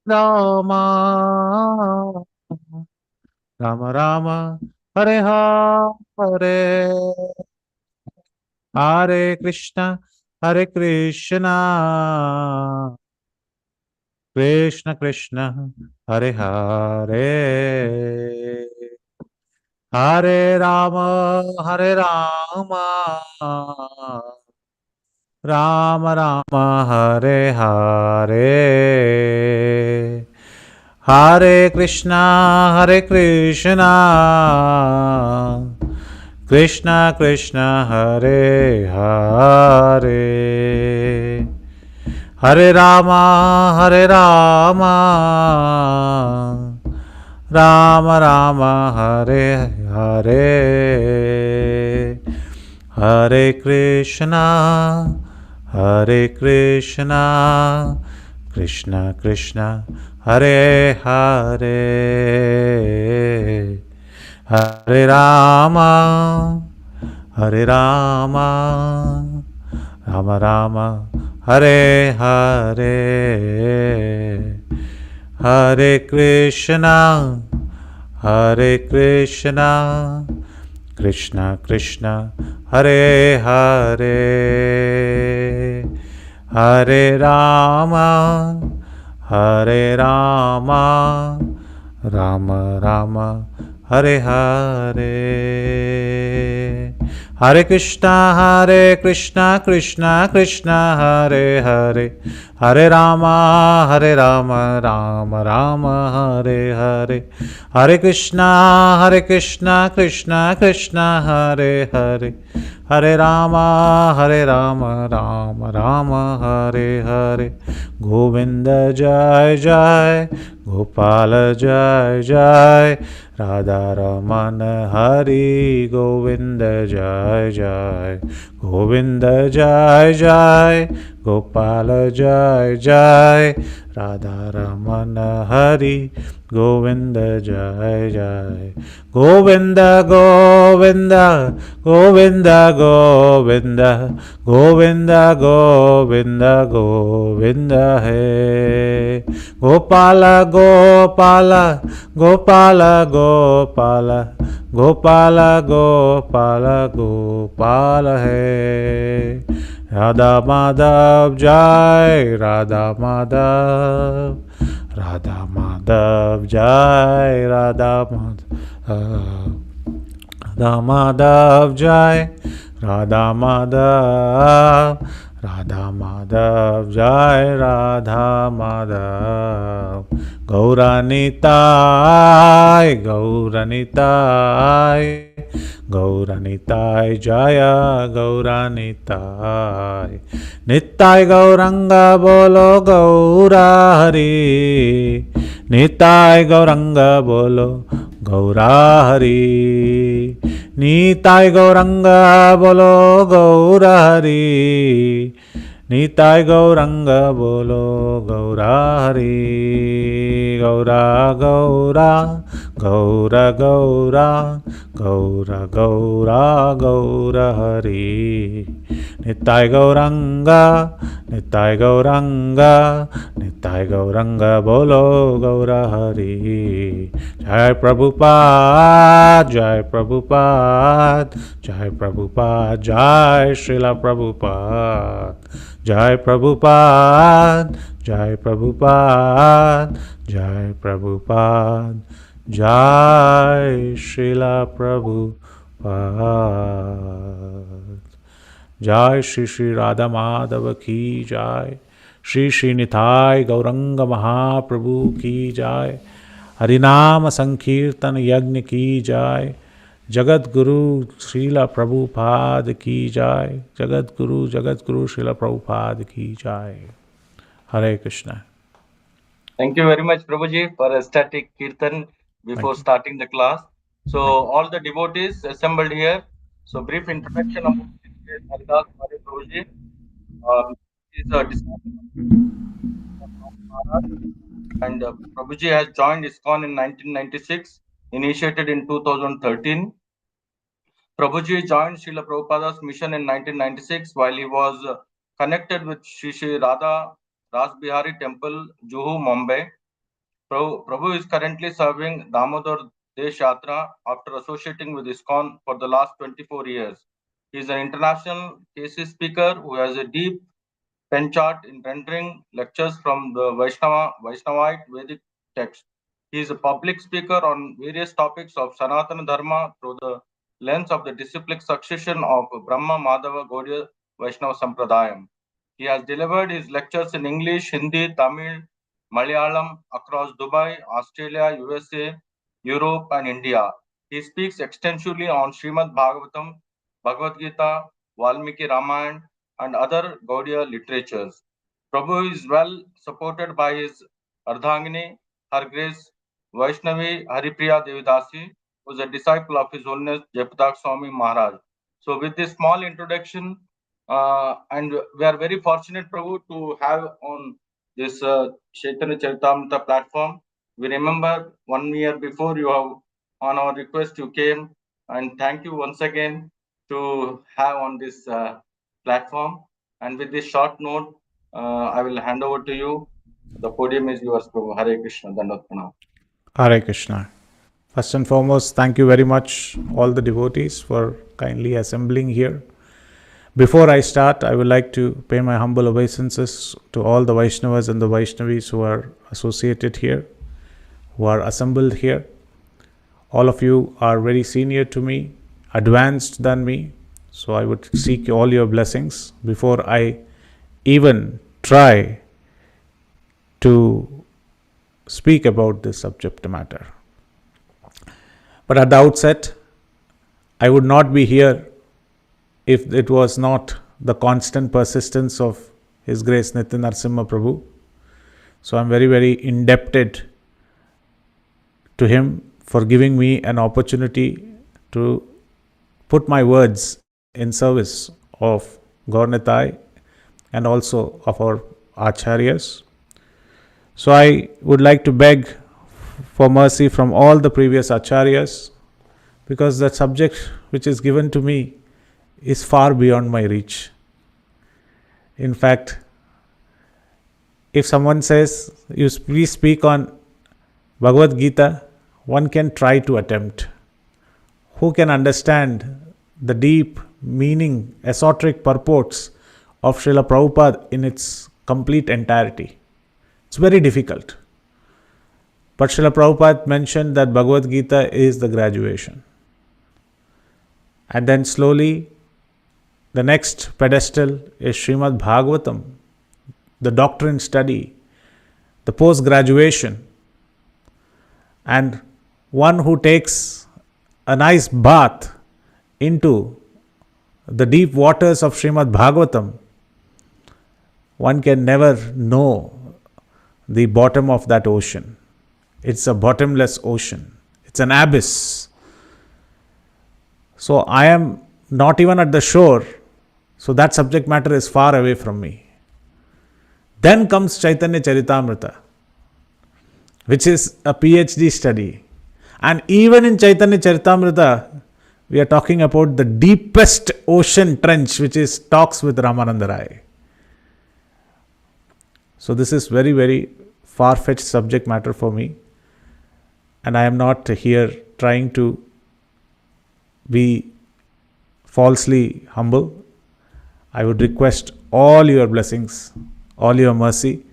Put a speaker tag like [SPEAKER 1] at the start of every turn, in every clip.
[SPEAKER 1] Rama, Rama Rama, Hare Hare, Hare Krishna, Hare Krishna, Krishna Krishna, Hare Hare, Hare Rama, Hare Rama, Rama Rama, Hare Hare, Hare Krishna, Hare Krishna, Krishna Krishna, Hare Hare, Hare Rama, Hare Rama, Rama Rama, Hare Hare, Hare Krishna, Hare Krishna, Krishna Krishna, Hare Hare, Hare Rama, Hare Rama, Rama Rama, Hare Hare, Hare Krishna, Hare Krishna, Krishna Krishna, Hare Hare, Hare Rama, Hare Rama, Rama Rama, Hare Hare, Hare Krishna, Krishna Krishna, Hare Hare, Hare Rama, Rama Rama, Hare Hare, Hare Krishna, Krishna Krishna, Hare Hare, Hare Rama, Rama Rama, Hare Hare, Govinda Jai Jai, Gopala Jai Jai, Radha Raman Hari Govinda Jai Jai, Govinda Jai Jai, Gopala Jai Jai, Radha Raman Hari Govinda Jai Jai, Govinda Govinda, Govinda Govinda, Govinda Govinda Govinda Hai, Gopala Gopala, Gopala Gopala, Gopala Gopala Gopala Hai, Radha Madhav Jai, Radha Madhav, Radha Madhav Jai, Radha Madhav, Radha Madhav Jai, Radha Madhav, Radha Madhav Jai, Radha Madhav, Gauranitai, Gauranitai, Gauranitai Jaya, Gauranitai, Nittai Gauranga Bolo Gaurahari, Nittai Gauranga Bolo Gaurahari, Nittai Gauranga Bolo Gaurahari, Nittai Gauranga Bolo Gaurahari, Gaura Gaura, Gaura Gaura, Gaura Gaura, Gaura Hari, Nittai Gauranga, Nittai Gauranga, Nittai Gauranga Bolo Gaurahari, Jai Prabhupada, Jai Prabhupada, Jai Prabhupada, Jai Srila Prabhupada, Jai Prabhupada, Jai Prabhupada, Jai Prabhupada, Jai Srila Prabhupada, Jai Shri Shri Radha Madhava ki Jai, Shri Shri Nithai Gauranga Mahaprabhu ki Jai, Harinam Sankirtan Yagna ki Jai, Jagat Guru Srila Prabhupada ki Jai, Jagat Guru Srila Prabhupada ki Jai. Hare Krishna.
[SPEAKER 2] Thank you very much, Prabhuji, for a static kirtan before starting the class. So, all the devotees assembled here. So, brief introduction about Haridas Prabhuji. He is a disciple of Maharaj, and Prabhuji has joined ISKCON in 1996, initiated in 2013. Prabhuji joined Srila Prabhupada's mission in 1996 while he was connected with Sri Sri Radha Ras Bihari Temple, Juhu, Mumbai. Prabhu is currently serving Damodar Desh Yatra after associating with ISKCON for the last 24 years. He is an international KC speaker who has a deep penchant in rendering lectures from the Vaishnavite Vedic text. He is a public speaker on various topics of Sanatana Dharma through the lens of the disciplic succession of Brahma Madhava Gaudiya Vaishnava Sampradayam. He has delivered his lectures in English, Hindi, Tamil, Malayalam across Dubai, Australia, USA, Europe, and India. He speaks extensively on Srimad Bhagavatam, Bhagavad Gita, Valmiki Ramayana, and other Gaudiya literatures. Prabhu is well supported by his Ardhangini, Her Grace Vaishnavi Haripriya Devidasi, who is a disciple of His Holiness Jayapatak Swami Maharaj. So, with this small introduction, and we are very fortunate, Prabhu, to have on this Chaitanya Charitamrita platform. We remember 1 year before you have, on our request, you came, and thank you once again to have on this platform. And with this short note, I will hand over to you. The podium is yours, Prabhu. Hare Krishna. Dandavat Pranam.
[SPEAKER 1] Hare Krishna. First and foremost, thank you very much, all the devotees, for kindly assembling here. Before I start, I would like to pay my humble obeisances to all the Vaishnavas and the Vaishnavis who are associated here, who are assembled here. All of you are very senior to me, advanced than me, so I would seek all your blessings before I even try to speak about this subject matter. But at the outset, I would not be here if it was not the constant persistence of His Grace Nitya Narasimha Prabhu. So I am very, very indebted to him for giving me an opportunity to put my words in service of Gaurnitai and also of our Acharyas. So I would like to beg for mercy from all the previous Acharyas, because the subject which is given to me is far beyond my reach. In fact, if someone says, you please speak on Bhagavad Gita, one can try to attempt. Who can understand the deep meaning, esoteric purports of Srila Prabhupada in its complete entirety? It's very difficult. But Srila Prabhupada mentioned that Bhagavad Gita is the graduation. And then slowly, the next pedestal is Srimad Bhagavatam, the doctrine study, the post-graduation. And one who takes a nice bath into the deep waters of Srimad Bhagavatam, one can never know the bottom of that ocean. It's a bottomless ocean. It's an abyss. So I am not even at the shore, so that subject matter is far away from me. Then comes Caitanya Charitamrita, which is a PhD study. And even in Caitanya Charitamrita, we are talking about the deepest ocean trench, which is talks with Rāmānanda Rāya. So this is very, very far-fetched subject matter for me. And I am not here trying to be falsely humble. I would request all your blessings, all your mercy,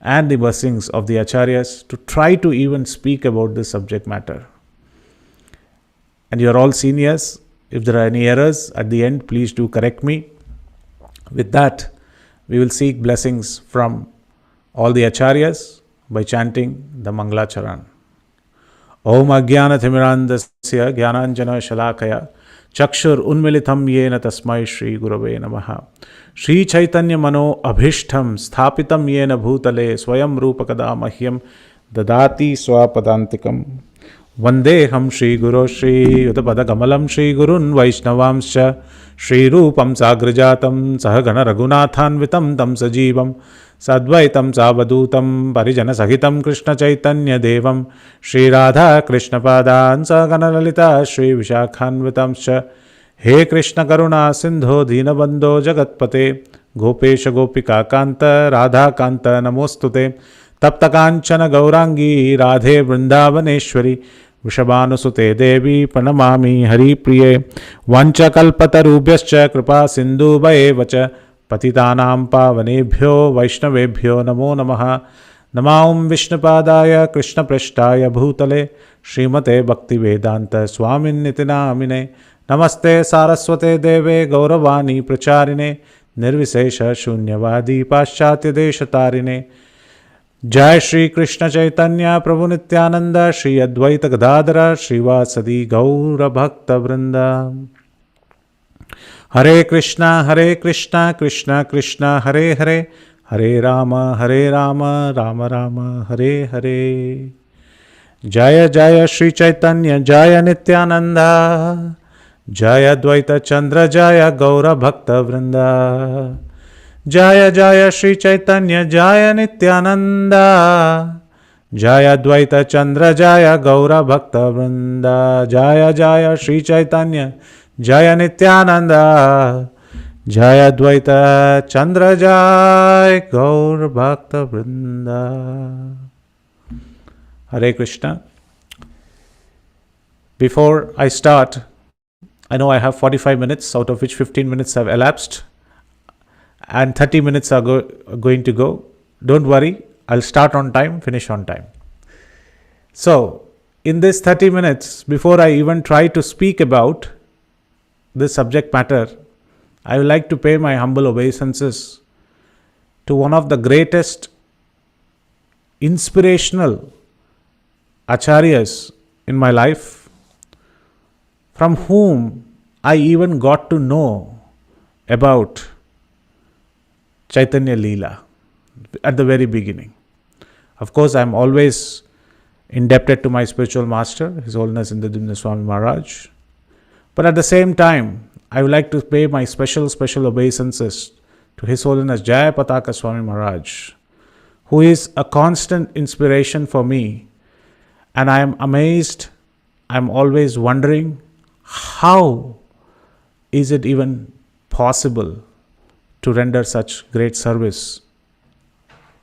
[SPEAKER 1] and the blessings of the Acharyas to try to even speak about this subject matter. And you are all seniors. If there are any errors at the end, please do correct me. With that, we will seek blessings from all the Acharyas by chanting the Mangalacharan. Om Ajnana Thimirandasya Jnananjana Shalakaya Chakshur Unmilitam Yena Tasmai Shri Gurave Namaha. Shri Chaitanya Mano Abhishtham Sthapitam Yena Bhutale Swayam Rupakada Mahyam Dadati Swapadantikam. Vandeham Shri Guru Shri Udapada Kamalam Shri Gurun Vaishnavamscha Shri Rupam Sagrajatam Sahagana Raghunathan Vitam Tam Sajivam Sadvaitam Savadutam Parijana Sahitam Krishna Chaitanya Devam Shri Radha Krishna Padan Sagana Lalita Shri Vishakhan Vitamscha. He Krishna Karuna Sindho Deenabandho Jagatpate Gopesha Gopika Kanta Radha Kanta Namostute तप्त कांचन गौरांगी राधे वृंदावनेश्वरी वृषभानुसुते देवी प्रणमामि हरिप्रिये वंशकल्पतरुभ्यश्च कृपा सिन्धुभयेव च पतितानां पावनेभ्यो वैष्णवेभ्यो नमो नमः। नमां विष्णुपादाय कृष्णपृष्ठाय भूतले श्रीमते भक्तिवेदांत स्वामिन्निति नामिने। नमस्ते सारस्वते देवे गौरवाणी प्रचारिणे निर्विशेष शून्यवादी पाश्चात्य देशतारिणे। जय श्री कृष्ण चैतन्य प्रभु नित्यानंद श्री अद्वैत गदाधर श्रीवासदि गौर भक्त वृंद। हरे कृष्णा कृष्णा कृष्णा हरे हरे हरे राम राम राम हरे हरे। जय जय श्री चैतन्य जय नित्यानंद जय अद्वैत चंद्र जय गौर भक्त वृंद। जय जय श्री चैतन्य जय नित्यानंद जय अद्वैत चंद्र जय गौर भक्त वृंद। जय जय श्री चैतन्य जय नित्यानंद जय अद्वैत चंद्र जय गौर भक्त वृंद। Hare Krishna. Before I start, I know I have 45 minutes, out of which 15 minutes have elapsed and 30 minutes are going to go. Don't worry, I'll start on time, finish on time. So, in this 30 minutes, before I even try to speak about this subject matter, I would like to pay my humble obeisances to one of the greatest inspirational acharyas in my life, from whom I even got to know about Caitanya Lila at the very beginning. Of course, I am always indebted to my spiritual master, His Holiness Indradumna Swami Maharaj. But at the same time, I would like to pay my special obeisances to His Holiness Jaya Pataka Swami Maharaj, who is a constant inspiration for me. And I am amazed, I am always wondering, how is it even possible to render such great service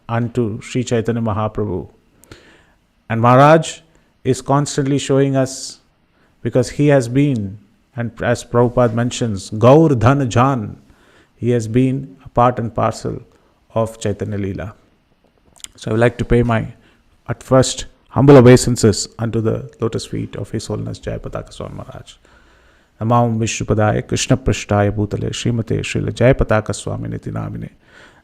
[SPEAKER 1] unto Sri Chaitanya Mahāprabhu? And Maharaj is constantly showing us, because he has been, and as Prabhupada mentions, Gaur Dhan Jan, he has been a part and parcel of Chaitanya Lila. So I would like to pay my, at first, humble obeisances unto the lotus feet of His Holiness Jaya Pataka Swami Maharaj. Namam Vishnupadaya Krishna Prashtaya Bhutale Srimate Srila Jaya Pataka Swami Niti Namine.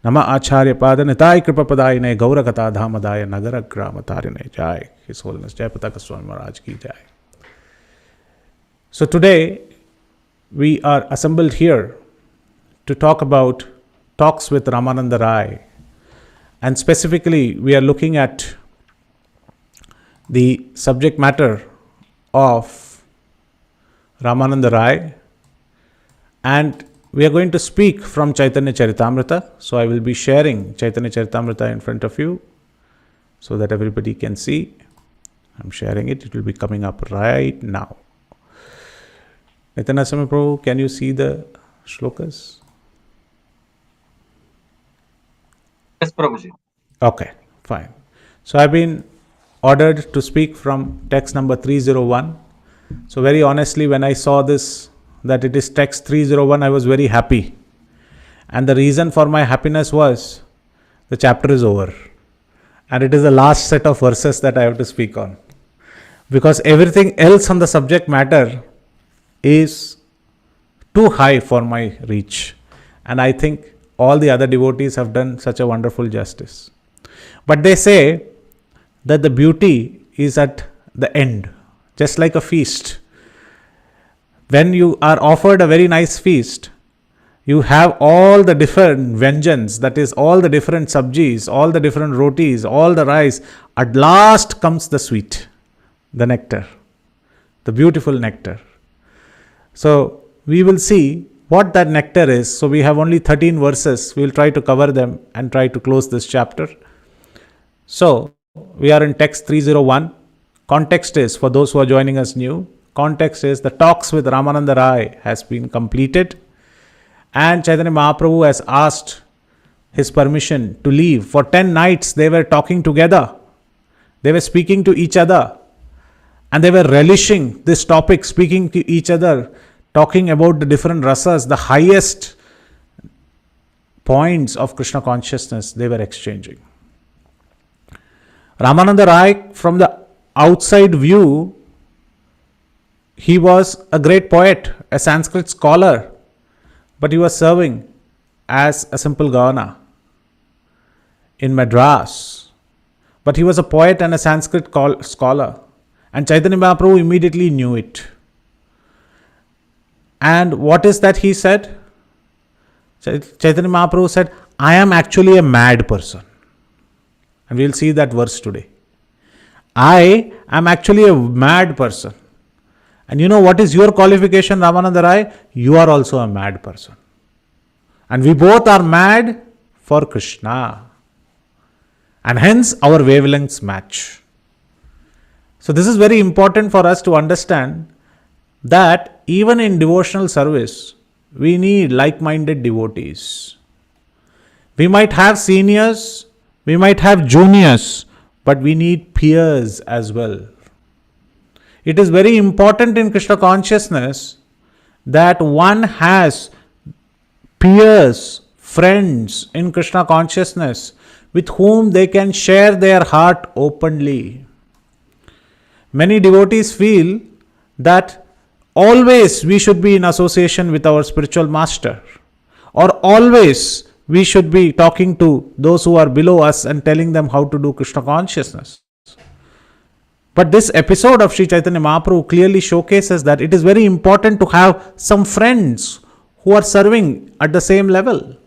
[SPEAKER 1] Nama Acharya Pada Nitai Kripa Padayine Gaura Kata Dhamadaya Nagara Grama Tarine. Jai His Holiness Jaya Pataka Swami Maharaj ki Jai. So today we are assembled here to talk about talks with Rāmānanda Rāya, and specifically we are looking at the subject matter of Rāmānanda Rāya, and we are going to speak from Caitanya Charitamrita. So I will be sharing Caitanya Charitamrita in front of you so that everybody can see. I'm sharing it. It will be coming up right now. Nityananda Prabhu, can you see the shlokas?
[SPEAKER 2] Yes, Prabhuji.
[SPEAKER 1] Okay, fine. So I've been ordered to speak from text number 301. So very honestly, when I saw this, that it is text 301, I was very happy. And the reason for my happiness was, the chapter is over. And it is the last set of verses that I have to speak on. Because everything else on the subject matter is too high for my reach. And I think all the other devotees have done such a wonderful justice. But they say that the beauty is at the end, just like a feast. When you are offered a very nice feast, you have all the different vyanjans, that is all the different sabjis, all the different rotis, all the rice. At last comes the sweet, the nectar, the beautiful nectar. So we will see what that nectar is. So we have only 13 verses. We will try to cover them and try to close this chapter. So we are in text 301. Context is, for those who are joining us new, context is the talks with Rāmānanda Rāya has been completed, and Chaitanya Mahāprabhu has asked his permission to leave. For 10 nights they were talking together. They were speaking to each other. And they were relishing this topic, speaking to each other, talking about the different rasas, the highest points of Krishna consciousness they were exchanging. Rāmānanda Rāya, from the outside view, he was a great poet, a Sanskrit scholar, but he was serving as a simple governor in Madras. But he was a poet and a Sanskrit scholar. And Caitanya Mahāprabhu immediately knew it. And what is that he said? Caitanya Mahāprabhu said, I am actually a mad person. And we'll see that verse today. I am actually a mad person. And you know what is your qualification, Rāmānanda Rāya? You are also a mad person. And we both are mad for Krishna. And hence our wavelengths match. So this is very important for us to understand that even in devotional service, we need like-minded devotees. We might have seniors, we might have juniors, but we need peers as well. It is very important in Krishna consciousness that one has peers, friends in Krishna consciousness with whom they can share their heart openly. Many devotees feel that always we should be in association with our spiritual master, or always we should be talking to those who are below us and telling them how to do Krishna consciousness. But this episode of Sri Caitanya Mahāprabhu clearly showcases that it is very important to have some friends who are serving at the same level,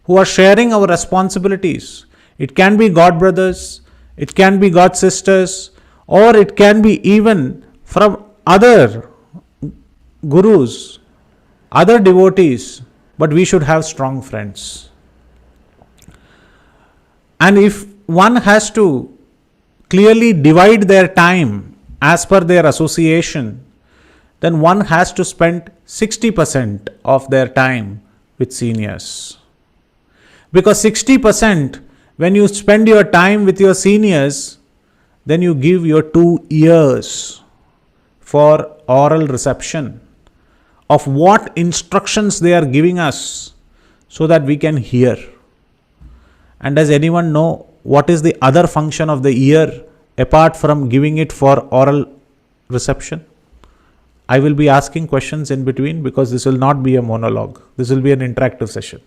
[SPEAKER 1] who are sharing our responsibilities. It can be God brothers, it can be God sisters, or it can be even from other gurus, other devotees, but we should have strong friends. And if one has to clearly divide their time as per their association, then one has to spend 60% of their time with seniors. Because 60%, when you spend your time with your seniors, then you give your 2 ears for oral reception of what instructions they are giving us so that we can hear. And does anyone know what is the other function of the ear apart from giving it for oral reception? I will be asking questions in between because this will not be a monologue. This will be an interactive session.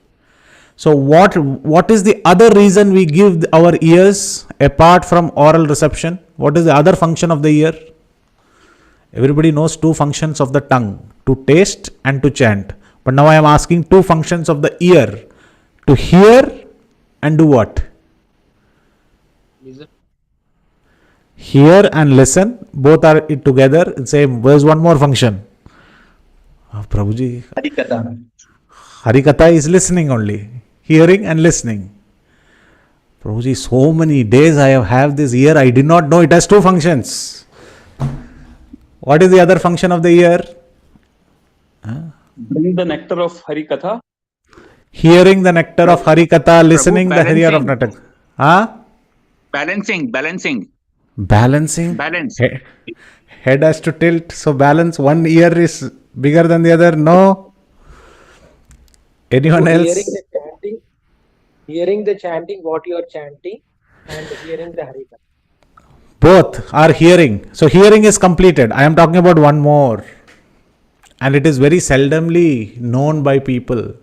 [SPEAKER 1] So what is the other reason we give our ears apart from oral reception? What is the other function of the ear? Everybody knows 2 functions of the tongue, to taste and to chant. But now I am asking 2 functions of the ear, to hear and do what?
[SPEAKER 3] Listen.
[SPEAKER 1] Hear and listen, both are together. Same. There's one more function. Prabhuji.
[SPEAKER 2] Harikatha.
[SPEAKER 1] Harikatha is listening only. Hearing and listening. Prabhuji, so many days I have this ear, I did not know it has 2 functions. What is the other function of the ear?
[SPEAKER 3] Bring the nectar of Harikatha.
[SPEAKER 1] Hearing the nectar of Harikatha, listening the Harya of Natak.
[SPEAKER 4] Balancing.
[SPEAKER 1] Balancing. Head has to tilt, so balance. One ear is bigger than the other. No. Anyone else?
[SPEAKER 5] Hearing the chanting, what you are chanting, and hearing the Harikatha.
[SPEAKER 1] Both are hearing. So hearing is completed. I am talking about one more. And it is very seldomly known by people.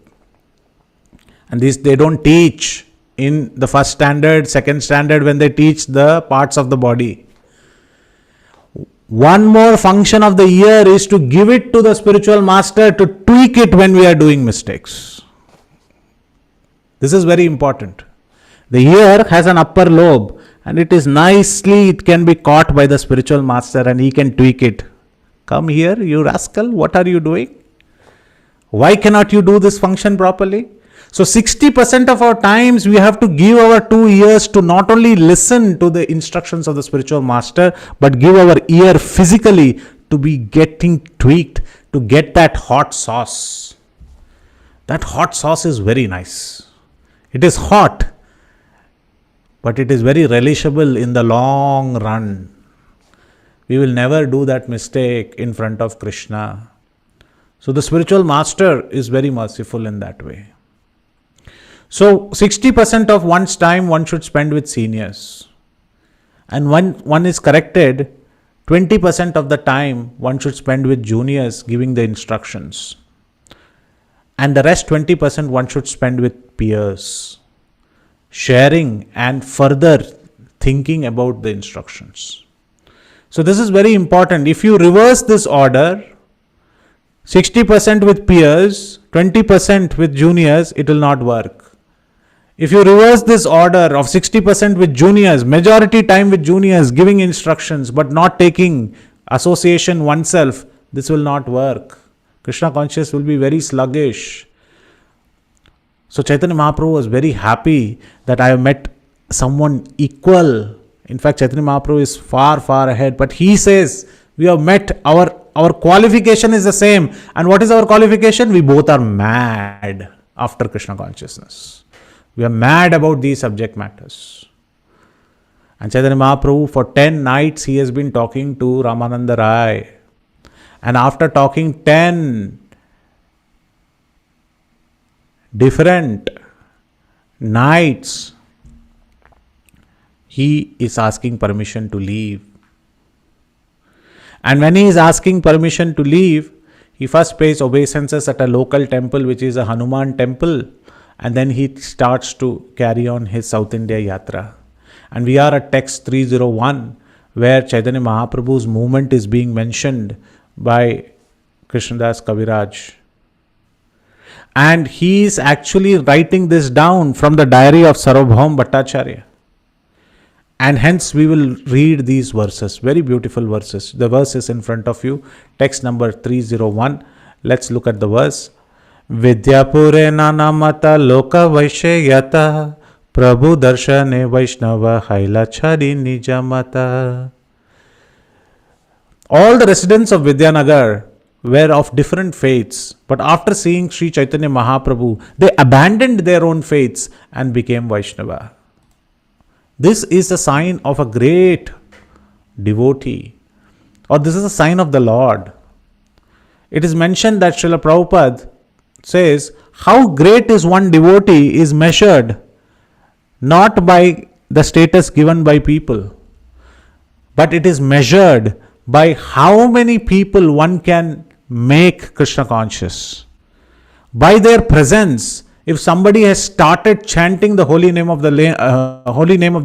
[SPEAKER 1] And this they don't teach in the first standard, second standard when they teach the parts of the body. One more function of the ear is to give it to the spiritual master to tweak it when we are doing mistakes. This is very important. The ear has an upper lobe and it is nicely, it can be caught by the spiritual master and he can tweak it. Come here, you rascal, what are you doing? Why cannot you do this function properly? So 60% of our times we have to give our 2 ears to not only listen to the instructions of the spiritual master, but give our ear physically to be getting tweaked, to get that hot sauce. That hot sauce is very nice. It is hot, but it is very relishable in the long run. We will never do that mistake in front of Krishna. So the spiritual master is very merciful in that way. So 60% of one's time one should spend with seniors. And when one is corrected, 20% of the time one should spend with juniors giving the instructions. And the rest 20% one should spend with peers, sharing and further thinking about the instructions. So this is very important. If you reverse this order, 60% with peers, 20% with juniors, it will not work. If you reverse this order of 60% with juniors, majority time with juniors, giving instructions but not taking association oneself, this will not work. Krishna consciousness will be very sluggish. So Chaitanya Mahaprabhu was very happy that I have met someone equal. In fact, Chaitanya Mahaprabhu is far, far ahead. But he says, we have met, our qualification is the same. And what is our qualification? We both are mad after Krishna consciousness. We are mad about these subject matters. And Chaitanya Mahaprabhu, for 10 nights, he has been talking to Rāmānanda Rāya. And after talking 10 different nights, he is asking permission to leave. And when he is asking permission to leave, he first pays obeisances at a local temple, which is a Hanuman temple. And then he starts to carry on his South India Yatra. And we are at text 301, where Chaitanya Mahaprabhu's movement is being mentioned by Krishnadas Kaviraj. And he is actually writing this down from the diary of Sarvabhaum Bhattacharya. And hence we will read these verses, very beautiful verses. The verse is in front of you, text number 301. Let's look at the verse. Vidyapure nanamata loka vaishayata prabhu darshane vaishnava hailachari nijamata. All the residents of Vidyanagar were of different faiths, but after seeing Sri Caitanya Mahaprabhu, they abandoned their own faiths and became Vaishnava. This is a sign of a great devotee, or this is a sign of the Lord. It is mentioned that Srila Prabhupada says, how great is one devotee is measured not by the status given by people, but it is measured by how many people one can make Krishna conscious. By their presence, if somebody has started chanting the holy name of the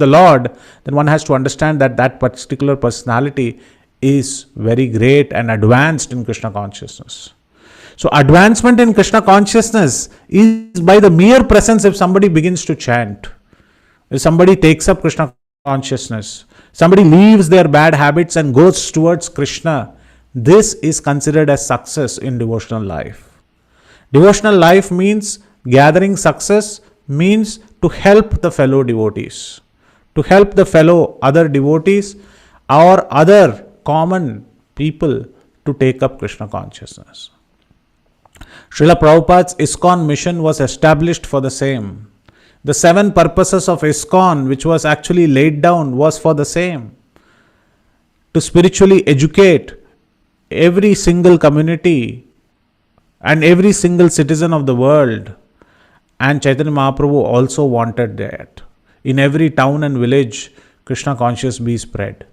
[SPEAKER 1] Lord, then one has to understand that that particular personality is very great and advanced in Krishna consciousness. So advancement in Krishna consciousness is by the mere presence. If somebody begins to chant, if somebody takes up Krishna consciousness, somebody leaves their bad habits and goes towards Krishna, this is considered as success in devotional life. Devotional life means gathering success, means to help the fellow devotees, to help the fellow other devotees or other common people to take up Krishna consciousness. Srila Prabhupada's ISKCON mission was established for the same. The 7 purposes of ISKCON, which was actually laid down, was for the same. To spiritually educate every single community and every single citizen of the world. And Chaitanya Mahaprabhu also wanted that. In every town and village, Krishna consciousness be spread.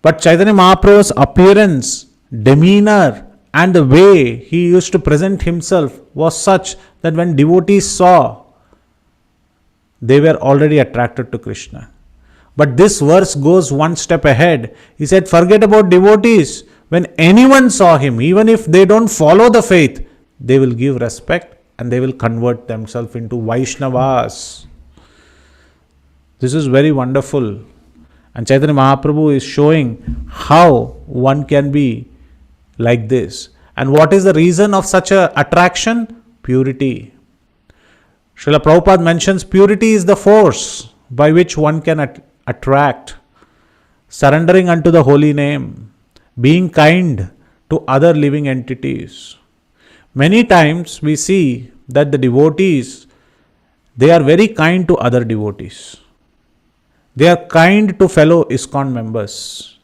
[SPEAKER 1] But Chaitanya Mahaprabhu's appearance, demeanor, and the way he used to present himself was such that when devotees saw, they were already attracted to Krishna. But this verse goes one step ahead. He said, forget about devotees. When anyone saw him, even if they don't follow the faith, they will give respect and they will convert themselves into Vaishnavas. This is very wonderful. And Chaitanya Mahaprabhu is showing how one can be like this. And what is the reason of such an attraction? Purity. Srila Prabhupada mentions purity is the force by which one can attract. Surrendering unto the holy name. Being kind to other living entities. Many times we see that the devotees they are very kind to other devotees. They are kind to fellow ISKCON members.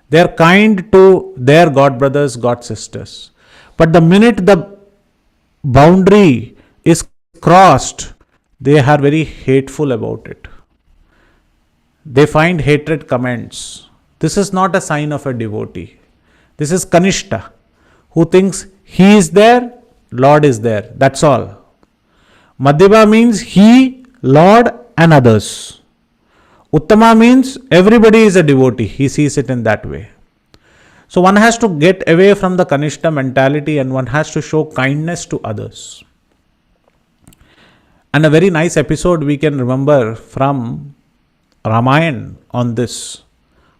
[SPEAKER 1] They are kind to their god brothers, god sisters. But the minute the boundary is crossed, they are very hateful about it. They find hatred comments. This is not a sign of a devotee. This is Kanishta, who thinks he is there, Lord is there. That's all. Madhyama means he, Lord and others. Uttama means everybody is a devotee. He sees it in that way. So one has to get away from the Kanishta mentality and one has to show kindness to others. And a very nice episode we can remember from Rāmāyana on this.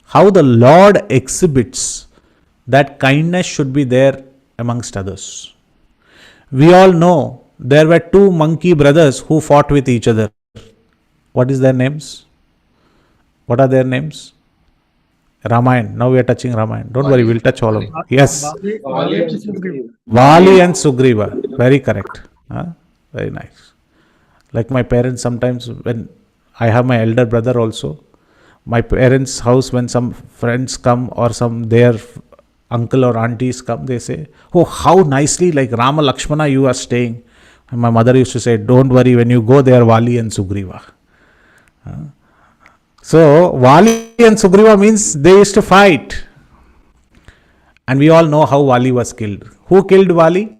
[SPEAKER 1] How the Lord exhibits that kindness should be there amongst others. We all know there were two monkey brothers who fought with each other. What is their names? What are their names? Ramayana. Now we are touching Ramayana. Don't worry, we'll touch all of them. Yes. Vali and Sugriva. Very correct. Very nice. Like my parents sometimes, when I have my elder brother also, my parents' house, when some friends come or some their uncle or aunties come, they say, oh, how nicely like Rama Lakshmana you are staying. And my mother used to say, don't worry, when you go there, Vali and Sugriva. So, Vali and Sugriva means they used to fight. And we all know how Vali was killed. Who killed Vali?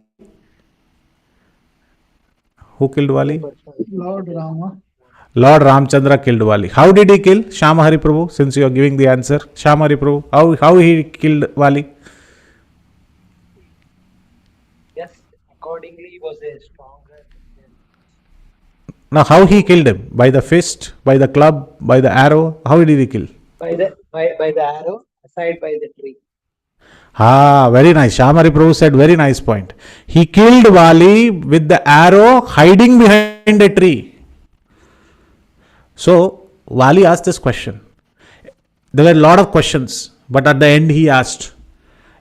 [SPEAKER 1] Who killed Vali?
[SPEAKER 4] Lord Rama.
[SPEAKER 1] Lord Ramchandra killed Vali. How did he kill? Shyama Hari Prabhu, since you are giving the answer. Shyama Hari Prabhu, how he killed Vali?
[SPEAKER 5] Yes, accordingly he was a stronger.
[SPEAKER 1] Now, how he killed him? By the fist, by the club, by the arrow? How did he kill?
[SPEAKER 5] By the arrow, aside by the tree.
[SPEAKER 1] Very nice. Shyamari Prabhu said very nice point. He killed Vali with the arrow hiding behind a tree. So, Vali asked this question. There were a lot of questions, but at the end he asked,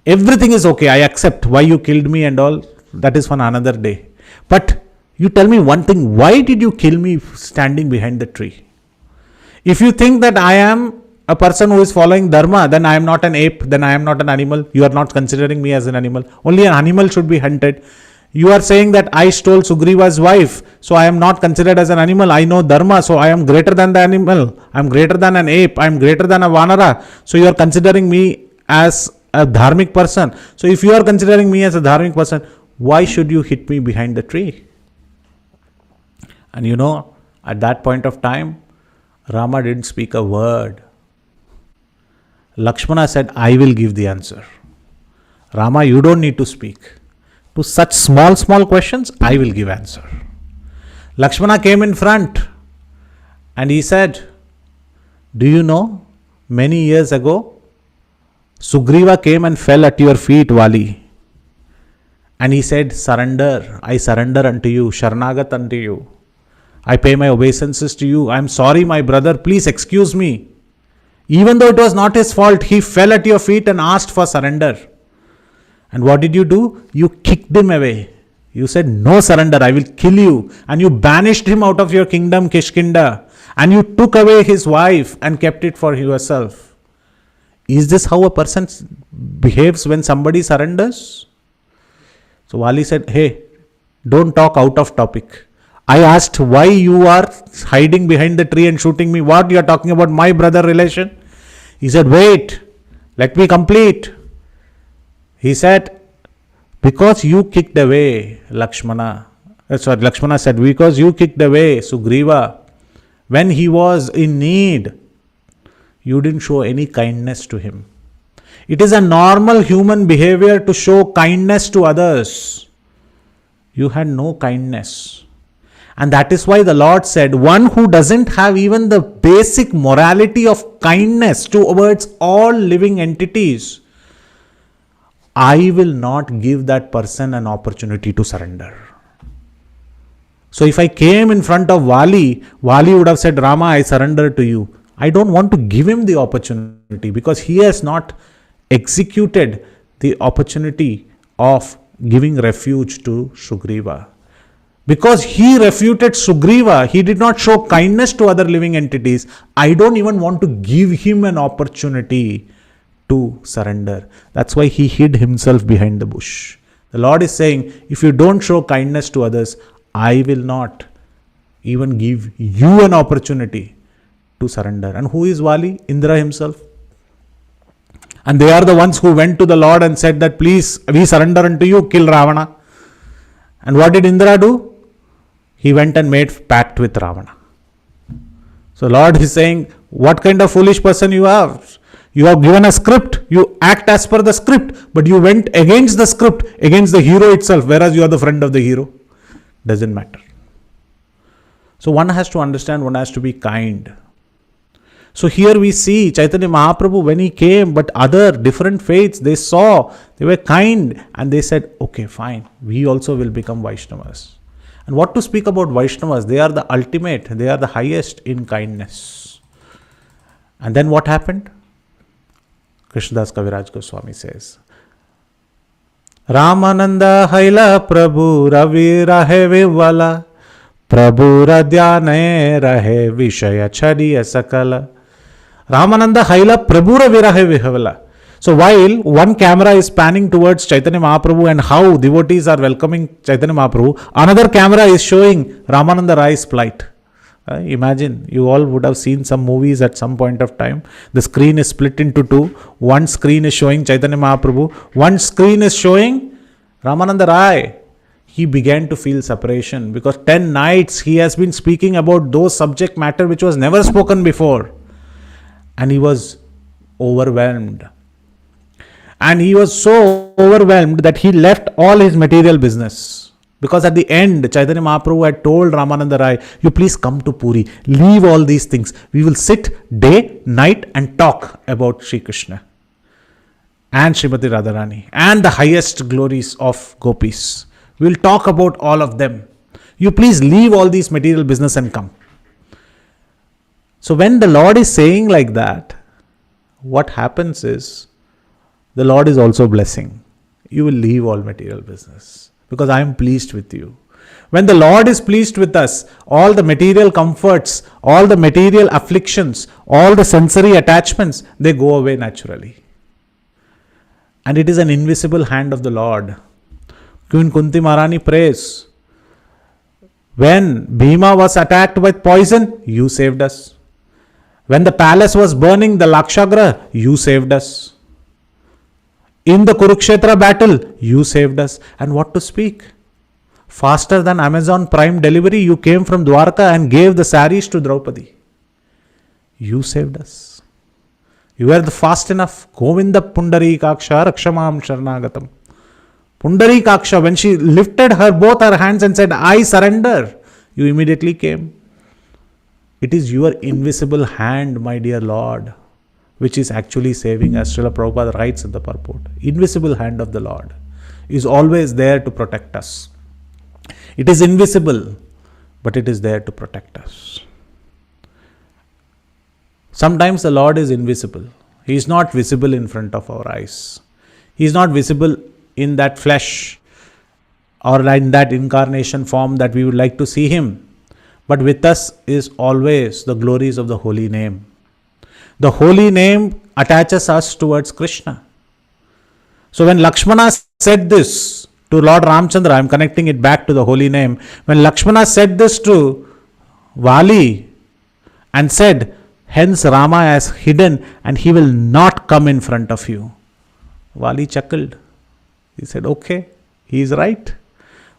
[SPEAKER 1] everything is okay, I accept why you killed me and all, that is for another day. But you tell me one thing, why did you kill me standing behind the tree? If you think that I am a person who is following dharma, then I am not an ape, then I am not an animal. You are not considering me as an animal. Only an animal should be hunted. You are saying that I stole Sugriva's wife, so I am not considered as an animal. I know dharma, so I am greater than the animal. I am greater than an ape. I am greater than a vanara. So you are considering me as a dharmic person. So if you are considering me as a dharmic person, why should you hit me behind the tree? And you know, at that point of time, Rama didn't speak a word. Lakshmana said, I will give the answer. Rama, you don't need to speak. To such small questions, I will give answer. Lakshmana came in front and he said, do you know, many years ago, Sugriva came and fell at your feet, Vali. And he said, surrender, I surrender unto you, Sharnagat unto you. I pay my obeisances to you. I am sorry, my brother, please excuse me. Even though it was not his fault, he fell at your feet and asked for surrender. And what did you do? You kicked him away. You said, no surrender, I will kill you. And you banished him out of your kingdom, Kishkinda. And you took away his wife and kept it for yourself. Is this how a person behaves when somebody surrenders? So Vali said, hey, don't talk out of topic. I asked why you are hiding behind the tree and shooting me. What you are talking about, my brother relation? He said, wait, let me complete. He said, because you kicked away Lakshmana. Lakshmana said, because you kicked away Sugriva when he was in need, you didn't show any kindness to him. It is a normal human behavior to show kindness to others. You had no kindness. And that is why the Lord said, one who doesn't have even the basic morality of kindness towards all living entities, I will not give that person an opportunity to surrender. So if I came in front of Vali, Vali would have said, Rama, I surrender to you. I don't want to give him the opportunity because he has not executed the opportunity of giving refuge to Sugriva. Because he refuted Sugriva, he did not show kindness to other living entities. I don't even want to give him an opportunity to surrender. That's why he hid himself behind the bush. The Lord is saying, if you don't show kindness to others, I will not even give you an opportunity to surrender. And who is Vali? Indra himself. And they are the ones who went to the Lord and said that, please, we surrender unto you, kill Ravana. And what did Indra do? He went and made pact with Ravana. So Lord is saying, what kind of foolish person you are? You have given a script, you act as per the script, but you went against the script, against the hero itself, whereas you are the friend of the hero. Doesn't matter. So one has to understand, one has to be kind. So here we see Chaitanya Mahaprabhu, when he came, but other different faiths, they saw, they were kind, and they said, okay, fine, we also will become Vaishnavas. And what to speak about Vaishnavas? They are the ultimate, they are the highest in kindness. And then what happened? Krishnadas Kaviraj Goswami says, Rāmānanda haila Prabhu ravi rahe vivala, Prabhu radhyane rahe vishaya chadiya sakala. Rāmānanda haila Prabhu ravi rahe vivala. So while one camera is panning towards Chaitanya Mahaprabhu and how devotees are welcoming Chaitanya Mahaprabhu, another camera is showing Rāmānanda Rai's plight. Imagine, you all would have seen some movies at some point of time. The screen is split into two. One screen is showing Chaitanya Mahaprabhu. One screen is showing Rāmānanda Rai. He began to feel separation because 10 nights he has been speaking about those subject matter which was never spoken before. And he was overwhelmed. And he was so overwhelmed that he left all his material business. Because at the end, Chaitanya Mahaprabhu had told Rāmānanda Rai, you please come to Puri, leave all these things. We will sit day, night and talk about Sri Krishna and Srimati Radharani and the highest glories of gopis. We will talk about all of them. You please leave all these material business and come. So when the Lord is saying like that, what happens is, the Lord is also blessing. You will leave all material business. Because I am pleased with you. When the Lord is pleased with us, all the material comforts, all the material afflictions, all the sensory attachments, they go away naturally. And it is an invisible hand of the Lord. Queen Kunti Maharani prays, when Bhima was attacked with poison, you saved us. When the palace was burning, the Lakshagra, you saved us. In the Kurukshetra battle, you saved us. And what to speak? Faster than Amazon Prime delivery, you came from Dwarka and gave the saris to Draupadi. You saved us. You were the fast enough. Govinda Pundarikaksha Rakshamam Sharnagatam. Pundarikaksha, when she lifted both her hands and said, I surrender, you immediately came. It is your invisible hand, my dear Lord, which is actually saving us. Srila Prabhupada writes in the purport. Invisible hand of the Lord is always there to protect us. It is invisible, but it is there to protect us. Sometimes the Lord is invisible. He is not visible in front of our eyes. He is not visible in that flesh or in that incarnation form that we would like to see Him. But with us is always the glories of the holy name. The holy name attaches us towards Krishna. So when Lakshmana said this to Lord Ramchandra, I am connecting it back to the holy name. When Lakshmana said this to Vali and said, hence Rama has hidden and he will not come in front of you. Vali chuckled. He said, okay, he is right.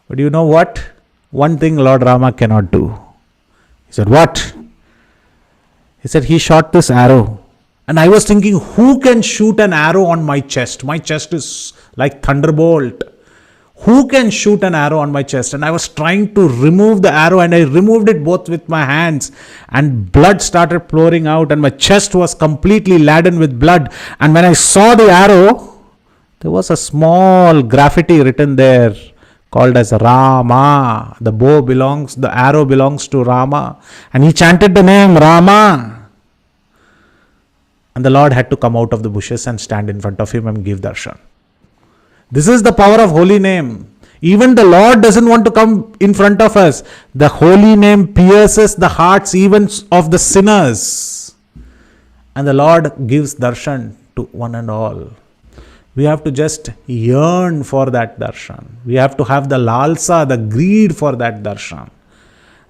[SPEAKER 1] But you know what? One thing Lord Rama cannot do. He said, what? He said, he shot this arrow. And I was thinking, who can shoot an arrow on my chest? My chest is like thunderbolt. Who can shoot an arrow on my chest? And I was trying to remove the arrow and I removed it both with my hands. And blood started pouring out and my chest was completely laden with blood. And when I saw the arrow, there was a small graffiti written there called as Rama. The arrow belongs to Rama. And he chanted the name Rama. And the Lord had to come out of the bushes and stand in front of him and give darshan. This is the power of holy name. Even the Lord doesn't want to come in front of us. The holy name pierces the hearts even of the sinners. And the Lord gives darshan to one and all. We have to just yearn for that darshan. We have to have the lalsa, the greed for that darshan.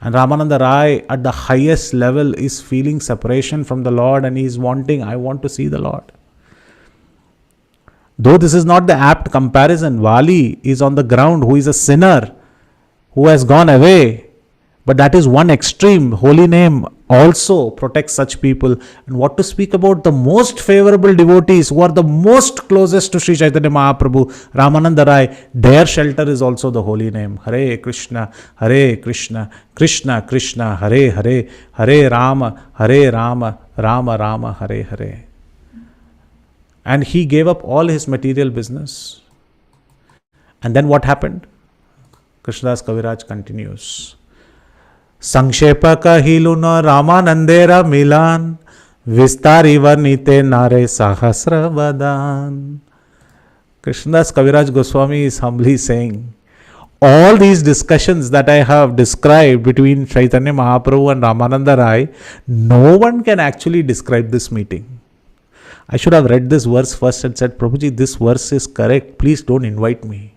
[SPEAKER 1] And Rāmānanda Rāya at the highest level is feeling separation from the Lord, and he is wanting, I want to see the Lord. Though this is not the apt comparison, Vali is on the ground, who is a sinner, who has gone away. But that is one extreme. Holy name also protects such people. And what to speak about the most favorable devotees who are the most closest to Sri Caitanya Mahāprabhu, Rāmānanda Rāya, their shelter is also the holy name. Hare Krishna, Krishna Krishna, Hare Hare, Hare Rama, Rama Rama, Hare Hare. And he gave up all his material business. And then what happened? Krishnadas Kaviraj continues. संक्षेप कहिलु न रामानंदेर मिलान विस्तारी वर्णिते नारे सहस्र वदान. Krishnadas Kaviraj Goswami is humbly saying, all these discussions that I have described between Caitanya Mahāprabhu and Rāmānanda Rāya, no one can actually describe this meeting. I should have read this verse first and said, Prabhuji, this verse is correct, please don't invite me.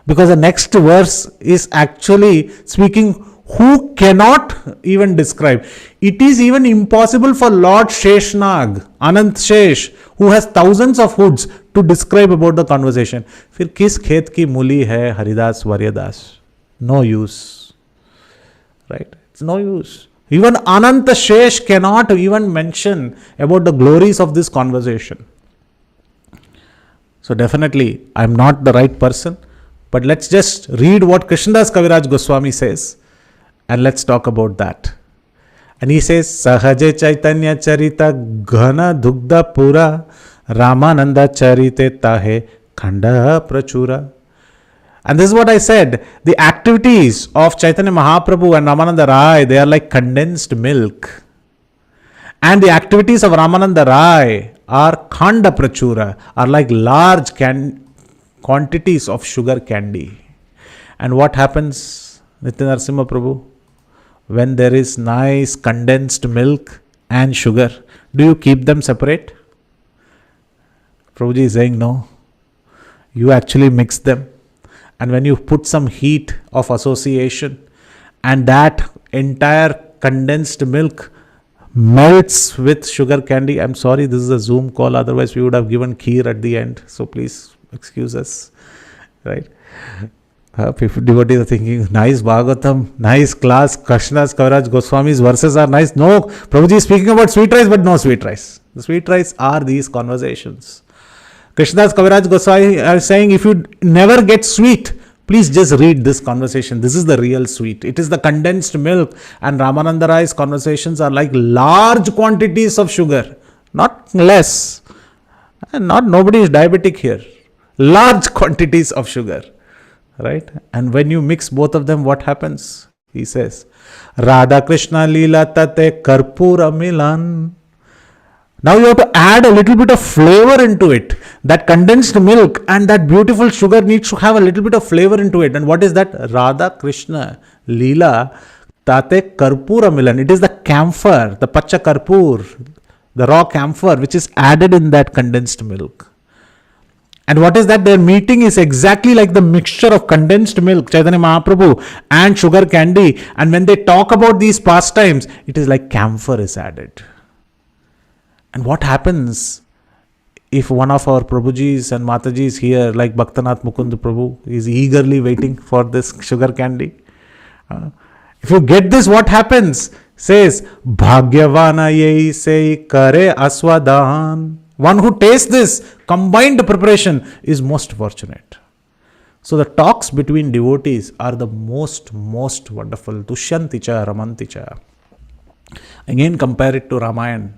[SPEAKER 1] Because the next verse is actually speaking who cannot even describe. It is even impossible for Lord Sheshnag, Anant Shesh, who has thousands of hoods, to describe about the conversation. फिर किस खेत की मूली है Haridas वर्यदास? No use. Right? It's no use. Even Anant Shesh cannot even mention about the glories of this conversation. So definitely, I am not the right person. But let's just read what Krishnadas Kaviraj Goswami says. And let's talk about that. And he says, Sahaje Caitanya Charita Ghana Dugda Pura Rāmānanda Charite Tahe Khanda Prachura. And this is what I said. The activities of Caitanya Mahāprabhu and Rāmānanda Rāya, they are like condensed milk. And the activities of Rāmānanda Rāya are Khanda Prachura, are like large quantities of sugar candy. And what happens, Nitya Narasimha Prabhu? When there is nice condensed milk and sugar, do you keep them separate? Prabhuji is saying no. You actually mix them. And when you put some heat of association and that entire condensed milk melts with sugar candy. I'm sorry, this is a Zoom call. Otherwise, we would have given kheer at the end. So please excuse us. Right? People, devotees are thinking, nice Bhagavatam, nice class, Krishnadas Kaviraj Goswami's verses are nice. No, Prabhuji is speaking about sweet rice, but no sweet rice. The sweet rice are these conversations. Krishnadas Kaviraj Goswami are saying, if you never get sweet, please just read this conversation. This is the real sweet. It is the condensed milk. And Rāmānanda Rāya's conversations are like large quantities of sugar, not less. And nobody is diabetic here. Large quantities of sugar. Right? And when you mix both of them, what happens? He says, Radha Krishna Lila Tate Karpura Milan. Now you have to add a little bit of flavor into it. That condensed milk and that beautiful sugar needs to have a little bit of flavor into it. And what is that? Radha Krishna Lila Tate Karpura Milan. It is the camphor, the pacha karpur, the raw camphor which is added in that condensed milk. And what is that? Their meeting is exactly like the mixture of condensed milk, Caitanya Mahāprabhu, and sugar candy. And when they talk about these pastimes, it is like camphor is added. And what happens if one of our Prabhujis and Matajis here, like Bhaktanath Mukund Prabhu, is eagerly waiting for this sugar candy? If you get this, what happens? Says, Bhagyavana yei sei kare aswadan. One who tastes this combined preparation is most fortunate. So the talks between devotees are the most wonderful. Dushyanticha, Ramanticha. Again, compare it to Ramayana.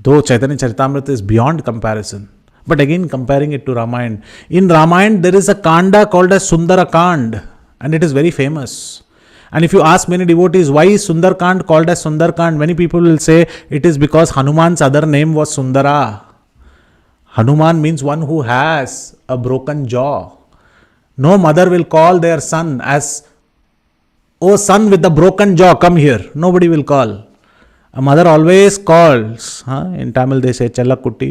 [SPEAKER 1] Though Chaitanya Charitamrita is beyond comparison. But again, comparing it to Ramayana. In Ramayana, there is a kanda called as Sundara Kand. And it is very famous. And if you ask many devotees, why is Sundarkand called as Sundarkand? Many people will say it is because Hanuman's other name was Sundara. Hanuman means one who has a broken jaw. No mother will call their son as, "Oh son with the broken jaw, come here." Nobody will call. A mother always calls. In Tamil they say Chellakutti.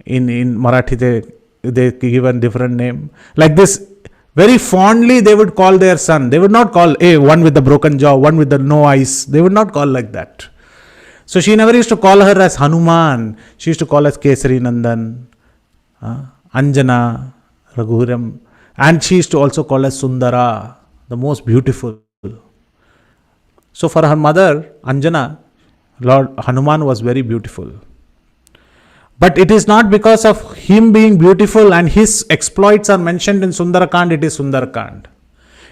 [SPEAKER 1] In Marathi they give a different name. Like this, very fondly they would call their son. They would not call, "Hey, one with the broken jaw, one with the no eyes." They would not call like that. So she never used to call her as Hanuman. She used to call as Kesari Nandan, Anjana, Raghuram. And she used to also call as Sundara, the most beautiful. So for her mother, Anjana, Lord Hanuman was very beautiful. But it is not because of him being beautiful and his exploits are mentioned in Sundarakand, it is Sundarakand.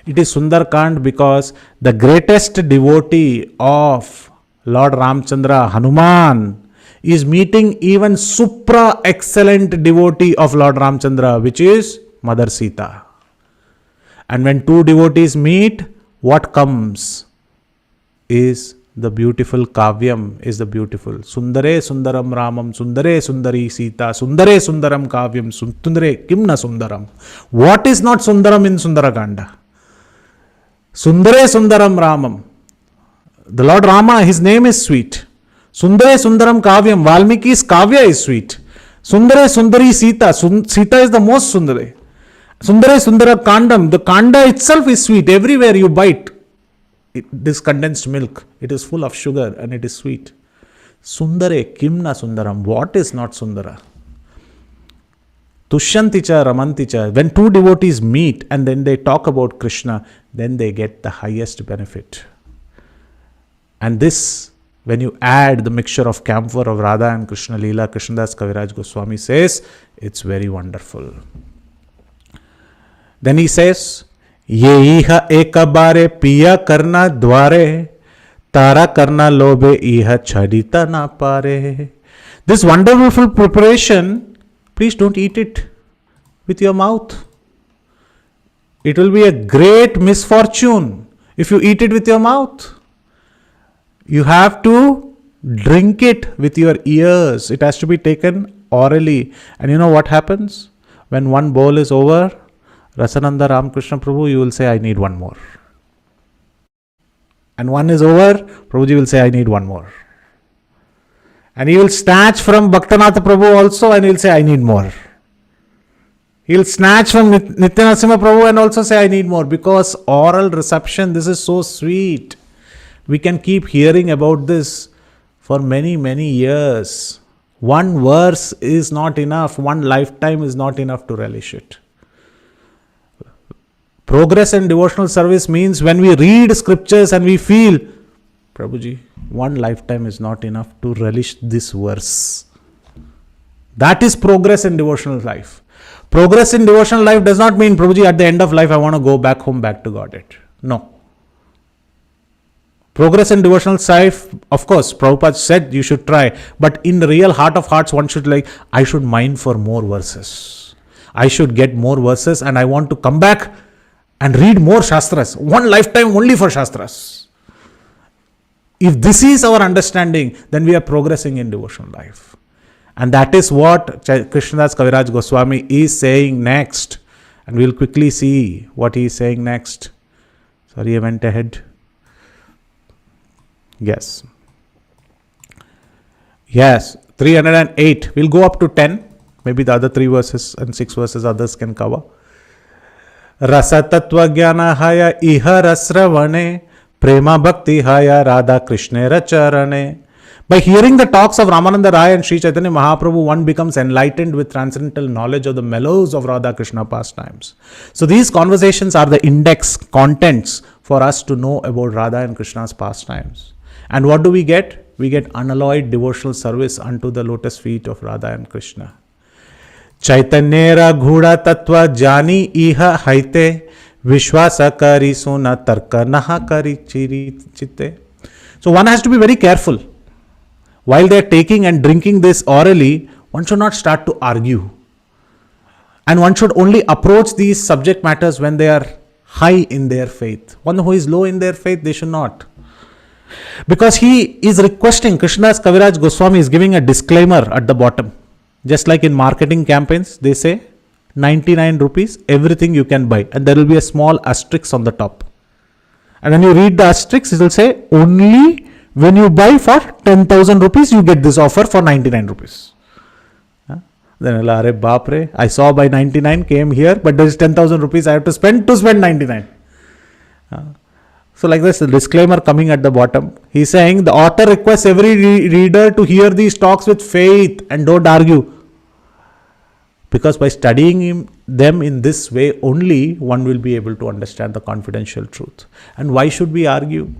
[SPEAKER 1] It is Sundarakand because the greatest devotee of Lord Ramchandra, Hanuman, is meeting even supra excellent devotee of Lord Ramchandra, which is Mother Sita. And when two devotees meet, what comes is the beautiful Kavyam, is the beautiful Sundare Sundaram Ramam, Sundare Sundari Sita, Sundare Sundaram Kavyam, Sundare Kimna Sundaram. What is not Sundaram in Sundarakanda? Sundare Sundaram Ramam. The Lord Rama, his name is sweet. Sundare Sundaram Kavyam, Valmiki's Kavya is sweet. Sundare Sundari Sita, Sita is the most Sundare. Sundare Sundara Kandam, the Kanda itself is sweet. Everywhere you bite this condensed milk, it is full of sugar and it is sweet. Sundare Kimna Sundaram, what is not Sundara? Tushyanticha Ramanticha, when two devotees meet and then they talk about Krishna, then they get the highest benefit. And this, when you add the mixture of camphor of Radha and Krishna Lila, Krishnadas Kaviraj Goswami says, it's very wonderful. Then he says, "Ye iha ekabare piya karna dware, tara karna lobe iha chadita na pare." This wonderful preparation, please don't eat it with your mouth. It will be a great misfortune if you eat it with your mouth. You have to drink it with your ears. It has to be taken orally. And you know what happens? When one bowl is over, Rasananda Ramakrishna Prabhu, you will say, "I need one more." And one is over, Prabhuji will say, "I need one more." And he will snatch from Bhaktanatha Prabhu also and he will say, "I need more." He will snatch from Nityanarasimha Prabhu and also say, "I need more." Because oral reception, this is so sweet. We can keep hearing about this for many, many years. One verse is not enough. One lifetime is not enough to relish it. Progress in devotional service means when we read scriptures and we feel, "Prabhuji, one lifetime is not enough to relish this verse." That is progress in devotional life. Progress in devotional life does not mean, "Prabhuji, at the end of life, I want to go back home, back to Godhead." No. Progress in devotional life, of course, Prabhupada said you should try, but in the real heart of hearts, one should I should mine for more verses. I should get more verses and I want to come back and read more Shastras. One lifetime only for Shastras. If this is our understanding, then we are progressing in devotional life. And that is what Krishnadas Kaviraj Goswami is saying next. And we will quickly see what he is saying next. Sorry, I went ahead. Yes, 308. We'll go up to 10. Maybe the other 3 verses and 6 verses others can cover. Rasa tattva jnana haya iha rasravane, prema bhakti haya Radha Krishnera charane. By hearing the talks of Rāmānanda Rāya and Sri Caitanya Mahāprabhu, one becomes enlightened with transcendental knowledge of the mellows of Radha Krishna pastimes. So these conversations are the index contents for us to know about Radha and Krishna's pastimes. And what do we get? We get unalloyed devotional service unto the lotus feet of Radha and Krishna. Chaitanyera ghuda tattva jani iha haite, vishwasa kari suna tarka naha kari chiri chitte. So one has to be very careful. While they are taking and drinking this orally, one should not start to argue. And one should only approach these subject matters when they are high in their faith. One who is low in their faith, they should not. Because he is requesting, Krishnadas Kaviraj Goswami is giving a disclaimer at the bottom. Just like in marketing campaigns, they say, 99 rupees, everything you can buy. And there will be a small asterisk on the top. And when you read the asterisk, it will say only when you buy for 10,000 rupees, you get this offer for 99 rupees. Then Are Bapre, I saw by 99, came here, but there is 10,000 rupees I have to spend 99. So like this, the disclaimer coming at the bottom. He's saying the author requests every reader to hear these talks with faith and don't argue. Because by studying them in this way only, one will be able to understand the confidential truth. And why should we argue?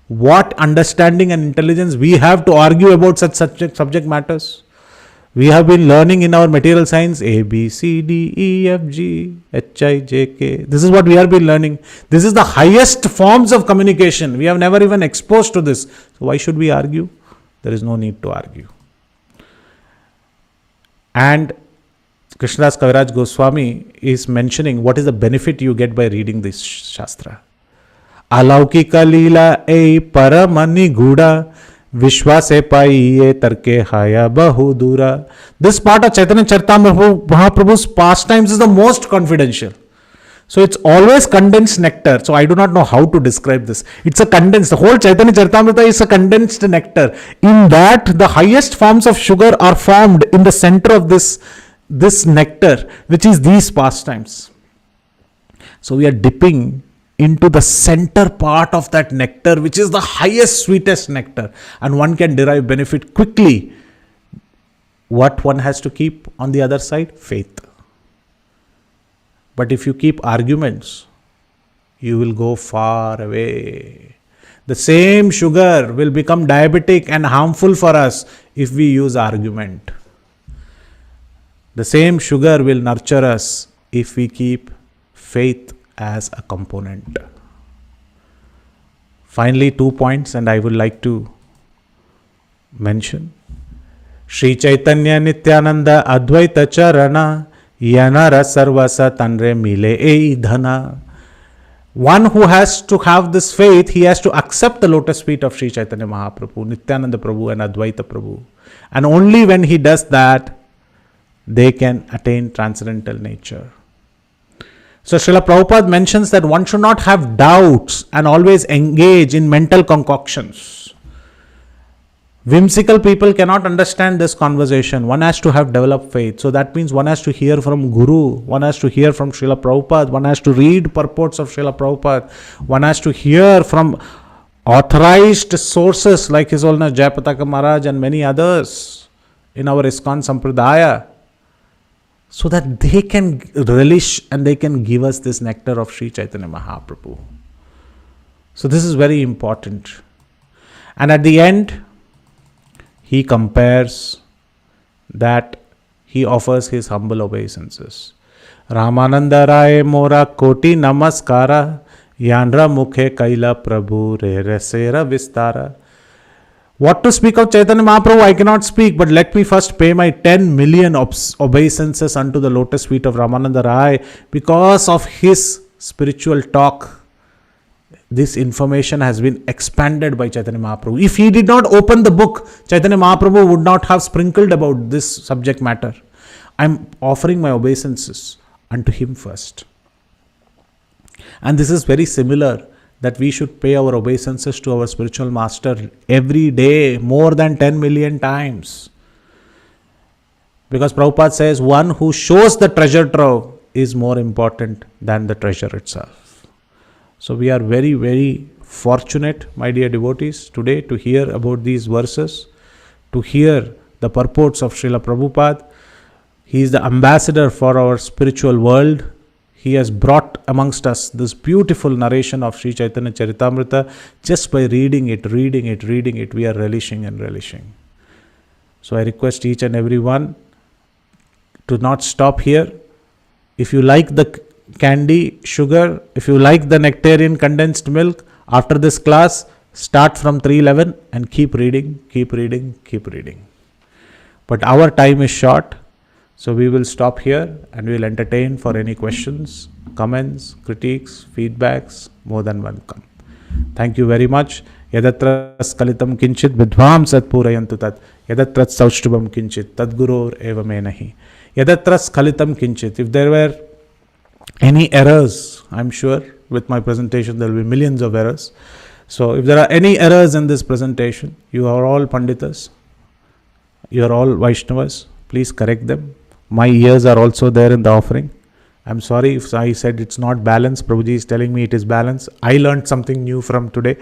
[SPEAKER 1] What understanding and intelligence we have to argue about such subject matters? We have been learning in our material science A, B, C, D, E, F, G, H, I, J, K. This is what we have been learning. This is the highest forms of communication. We have never even exposed to this. So why should we argue? There is no need to argue. And Krishnadas Kaviraj Goswami is mentioning what is the benefit you get by reading this Shastra. Alaukika Lila ei paramani guda Vishwase paiye tarke haya bahudura. This part of Caitanya Charitamrita Mahaprabhu's pastimes is the most confidential. So it's always condensed nectar. So I do not know how to describe this. It's a condensed, the whole Caitanya Charitamrita is a condensed nectar. In that, the highest forms of sugar are formed in the center of this nectar, which is these pastimes. So we are dipping into the center part of that nectar, which is the highest, sweetest nectar, and one can derive benefit quickly. What one has to keep on the other side? Faith. But if you keep arguments, you will go far away. The same sugar will become diabetic and harmful for us if we use argument. The same sugar will nurture us if we keep faith as a component. Finally, 2 points, and I would like to mention. Sri Caitanya Nityananda Advaita Charana Yanara Sarvasa Tanre Mile Ei Dhana. One who has to have this faith, he has to accept the lotus feet of Sri Chaitanya Mahaprabhu, Nityananda Prabhu and Advaita Prabhu. And only when he does that, they can attain transcendental nature. So Srila Prabhupada mentions that one should not have doubts and always engage in mental concoctions. Whimsical people cannot understand this conversation. One has to have developed faith. So that means one has to hear from Guru, one has to hear from Srila Prabhupada, one has to read purports of Srila Prabhupada, one has to hear from authorized sources like His Holiness Jayapataka Maharaj and many others in our ISKCON Sampradaya, so that they can relish and they can give us this nectar of Sri Chaitanya Mahaprabhu. So this is very important. And at the end, he compares that he offers his humble obeisances. Rāmānanda Rāya Mora Koti Namaskara Yandra Mukhe Kaila Prabhu Re Resera Vistara. What to speak of Chaitanya Mahaprabhu, I cannot speak, but let me first pay my 10 million obeisances unto the lotus feet of Rāmānanda Rāya. Because of his spiritual talk, this information has been expanded by Chaitanya Mahaprabhu. If he did not open the book, Chaitanya Mahaprabhu would not have sprinkled about this subject matter. I am offering my obeisances unto him first. And this is very similar, that we should pay our obeisances to our spiritual master every day, more than 10 million times. Because Prabhupada says, one who shows the treasure trove is more important than the treasure itself. So we are very, very fortunate, my dear devotees, today to hear about these verses, to hear the purports of Srila Prabhupada. He is the ambassador for our spiritual world. He has brought amongst us this beautiful narration of Sri Chaitanya Charitamrita. Just by reading it, we are relishing and relishing. So I request each and every one to not stop here. If you like the candy, sugar, if you like the nectarian condensed milk, after this class, start from 311 and keep reading. But our time is short. So we will stop here and we will entertain for any questions, comments, critiques, feedbacks, more than welcome. Thank you very much. Yadatra skalitam kinchit vidvam satpurayantu tat. Yadatra saushtubam kinchit tadguror eva me nahi. Yadatra skalitam kinchit. If there were any errors, I'm sure with my presentation there will be millions of errors. So if there are any errors in this presentation, you are all Panditas, you are all Vaishnavas, please correct them. My ears are also there in the offering. I'm sorry if I said it's not balanced. Prabhuji is telling me it is balanced. I learned something new from today.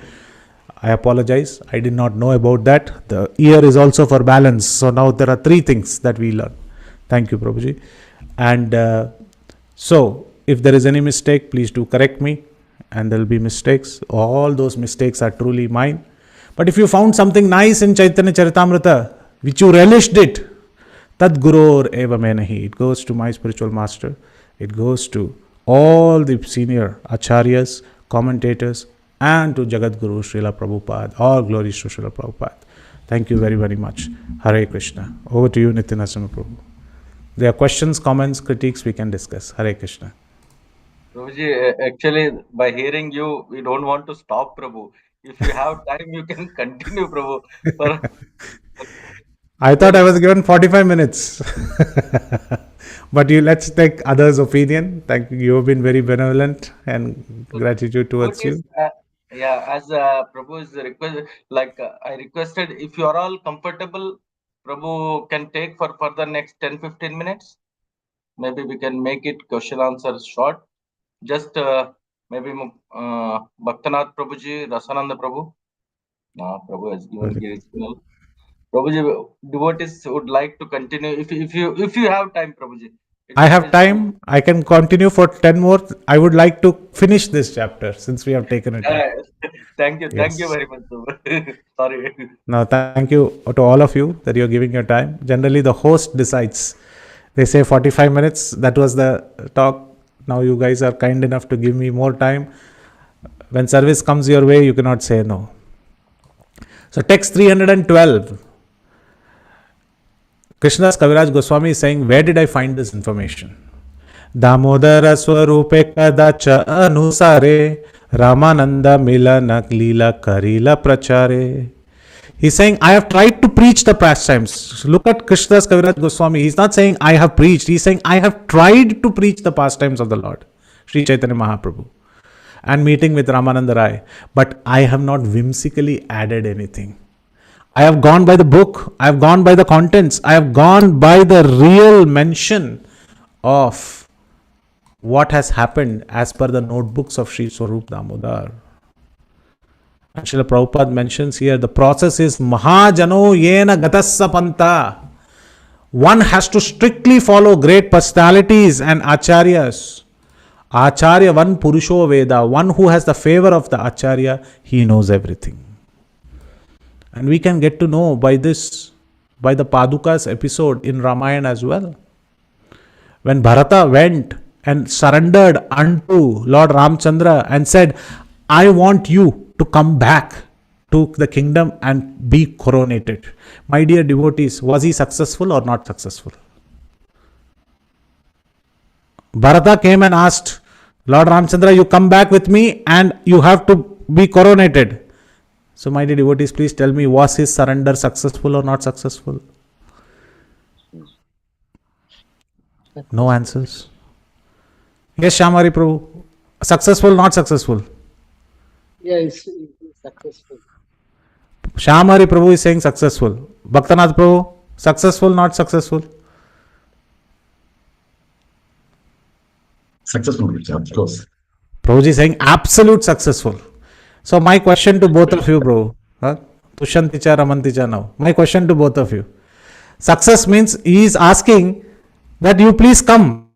[SPEAKER 1] I apologize. I did not know about that. The ear is also for balance. So now there are 3 things that we learn. Thank you, Prabhuji. And so if there is any mistake, please do correct me. And there will be mistakes. All those mistakes are truly mine. But if you found something nice in Chaitanya Charitamrita, which you relished it, Tad Guror Eva Menahi. It goes to my spiritual master. It goes to all the senior acharyas, commentators, and to Jagat Guru Srila Prabhupada. All glories to Srila Prabhupada. Thank you very, very much. Hare Krishna. Over to you, Nityanasana Prabhu. There are questions, comments, critiques we can discuss. Hare Krishna.
[SPEAKER 2] Prabhuji, actually, by hearing you, we don't want to stop, Prabhu. If you have time, you can continue, Prabhu.
[SPEAKER 1] I thought I was given 45 minutes. But let's take others' opinion. Thank you. You have been very benevolent and gratitude towards you.
[SPEAKER 2] As Prabhu's request, I requested, if you are all comfortable, Prabhu can take for further next 10-15 minutes. Maybe we can make it question answers short. Just maybe Bhaktanath Prabhuji, Rasananda Prabhu. Prabhu has given his signal. Prabhuji, devotees would like to continue. If you have time, Prabhuji.
[SPEAKER 1] I have time. I can continue for 10 more. I would like to finish this chapter since we have taken it.
[SPEAKER 2] Thank you. Yes. Thank you very much. Sorry.
[SPEAKER 1] No, thank you to all of you that you're giving your time. Generally, the host decides. They say 45 minutes. That was the talk. Now you guys are kind enough to give me more time. When service comes your way, you cannot say no. So text 312. Krishnadas Kaviraj Goswami is saying, where did I find this information? Damodara Swarupe Kadacha Anusare Rāmānanda Milana Lila Karila Prachare. He's saying, I have tried to preach the pastimes. Look at Krishnadas Kaviraj Goswami. He's not saying, I have preached. He's saying, I have tried to preach the pastimes of the Lord, Sri Caitanya Mahāprabhu, and meeting with Rāmānanda Rāya. But I have not whimsically added anything. I have gone by the book. I have gone by the contents. I have gone by the real mention of what has happened as per the notebooks of Sri Swarup Damodar. And Srila Prabhupada mentions here, the process is Mahajano Yena Gatassa Panta. One has to strictly follow great personalities and acharyas. Acharya, one Purusho Veda, one who has the favor of the acharya, he knows everything. And we can get to know by this, by the Paduka's episode in Ramayana as well. When Bharata went and surrendered unto Lord Ramchandra and said, I want you to come back to the kingdom and be coronated. My dear devotees, was he successful or not successful? Bharata came and asked, Lord Ramchandra, you come back with me and you have to be coronated. So my dear devotees, please tell me, was his surrender successful or not successful? No answers. Yes, Shamari Prabhu. Successful, not successful?
[SPEAKER 5] Yes, successful.
[SPEAKER 1] Shamari Prabhu is saying successful. Bhaktanath Prabhu, successful, not successful?
[SPEAKER 4] Successful, of course.
[SPEAKER 1] Prabhuji is saying absolute successful. So my question to both of you, bro. Tushanticha, Ramanticha now. My question to both of you. Success means he is asking that you please come.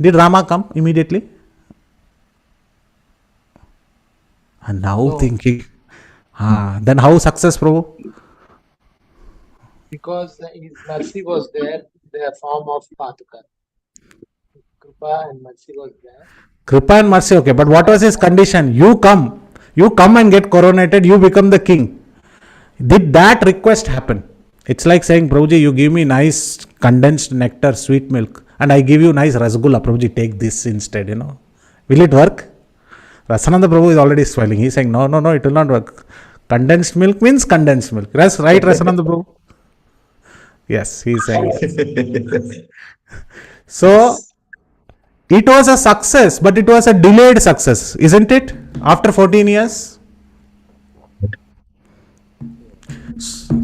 [SPEAKER 1] Did Rama come immediately? And now
[SPEAKER 5] No.
[SPEAKER 1] thinking, then how success, Prabhu?
[SPEAKER 5] Because his mercy was there in the form of Paduka. Kripa and mercy was there.
[SPEAKER 1] Kripa and mercy, okay. But what was his condition? You come and get coronated, you become the king. Did that request happen? It's like saying, Prabhuji, you give me nice condensed nectar, sweet milk, and I give you nice rasgulla. Prabhuji, take this instead, Will it work? Rasananda Prabhu is already smiling. He's saying, no, it will not work. Condensed milk means condensed milk. Right, Rasananda Prabhu? Yes, he is saying yes. So, it was a success, but it was a delayed success, isn't it? After 14 years.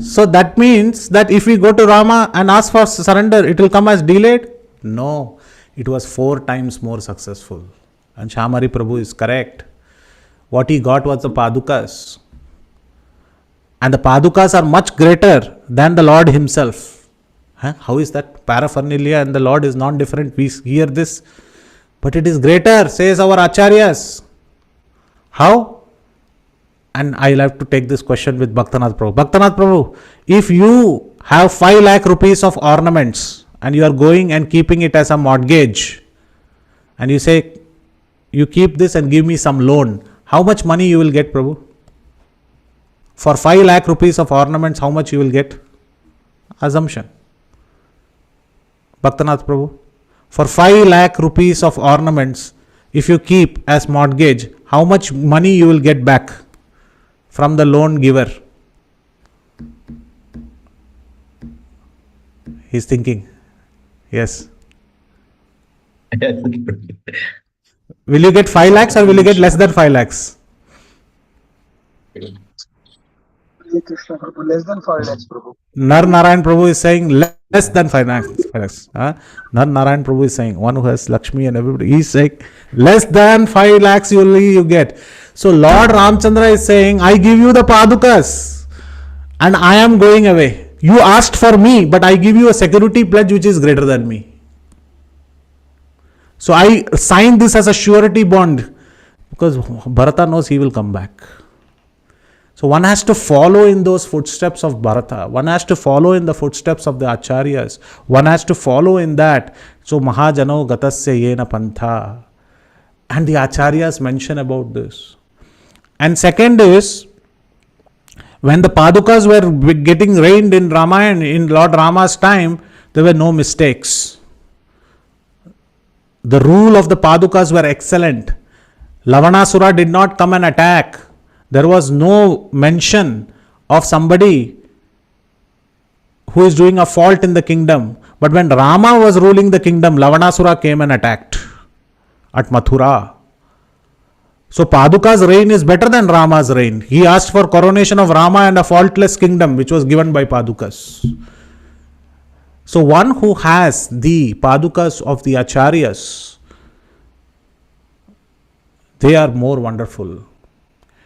[SPEAKER 1] So that means that if we go to Rama and ask for surrender, it will come as delayed? No, it was 4 times more successful. And Shamari Prabhu is correct. What he got was the Padukas. And the Padukas are much greater than the Lord himself. How is that? Paraphernalia and the Lord is not different. We hear this. But it is greater, says our Acharyas. How? And I'll have to take this question with Bhaktanath Prabhu. Bhaktanath Prabhu, if you have 5 lakh rupees of ornaments and you are going and keeping it as a mortgage, and you say, you keep this and give me some loan, how much money you will get, Prabhu? For 5 lakh rupees of ornaments, how much you will get? Assumption. Bhaktanath Prabhu, for 5 lakh rupees of ornaments, if you keep as mortgage, how much money you will get back from the loan giver? He's thinking. Yes. Will you get 5 lakhs or will you get less than 5 lakhs?
[SPEAKER 5] Less than 5 lakhs, Prabhu.
[SPEAKER 1] Nar Narayan Prabhu is saying less than 5 lakhs. Nar Narayan Prabhu is saying, one who has Lakshmi and everybody, he is saying less than 5 lakhs you get. So Lord Ramchandra is saying, I give you the Padukas and I am going away. You asked for me, but I give you a security pledge which is greater than me. So I sign this as a surety bond because Bharata knows he will come back. So one has to follow in those footsteps of Bharata. One has to follow in the footsteps of the Acharyas. One has to follow in that. So Mahajano Gatasya Yena Pantha. And the Acharyas mention about this. And second is, when the Padukas were getting reigned in Ramayana, in Lord Rama's time, there were no mistakes. The rule of the Padukas were excellent. Lavanasura did not come and attack. There was no mention of somebody who is doing a fault in the kingdom. But when Rama was ruling the kingdom, Lavanasura came and attacked at Mathura. So Paduka's reign is better than Rama's reign. He asked for coronation of Rama and a faultless kingdom, which was given by Padukas. So one who has the Padukas of the Acharyas, they are more wonderful.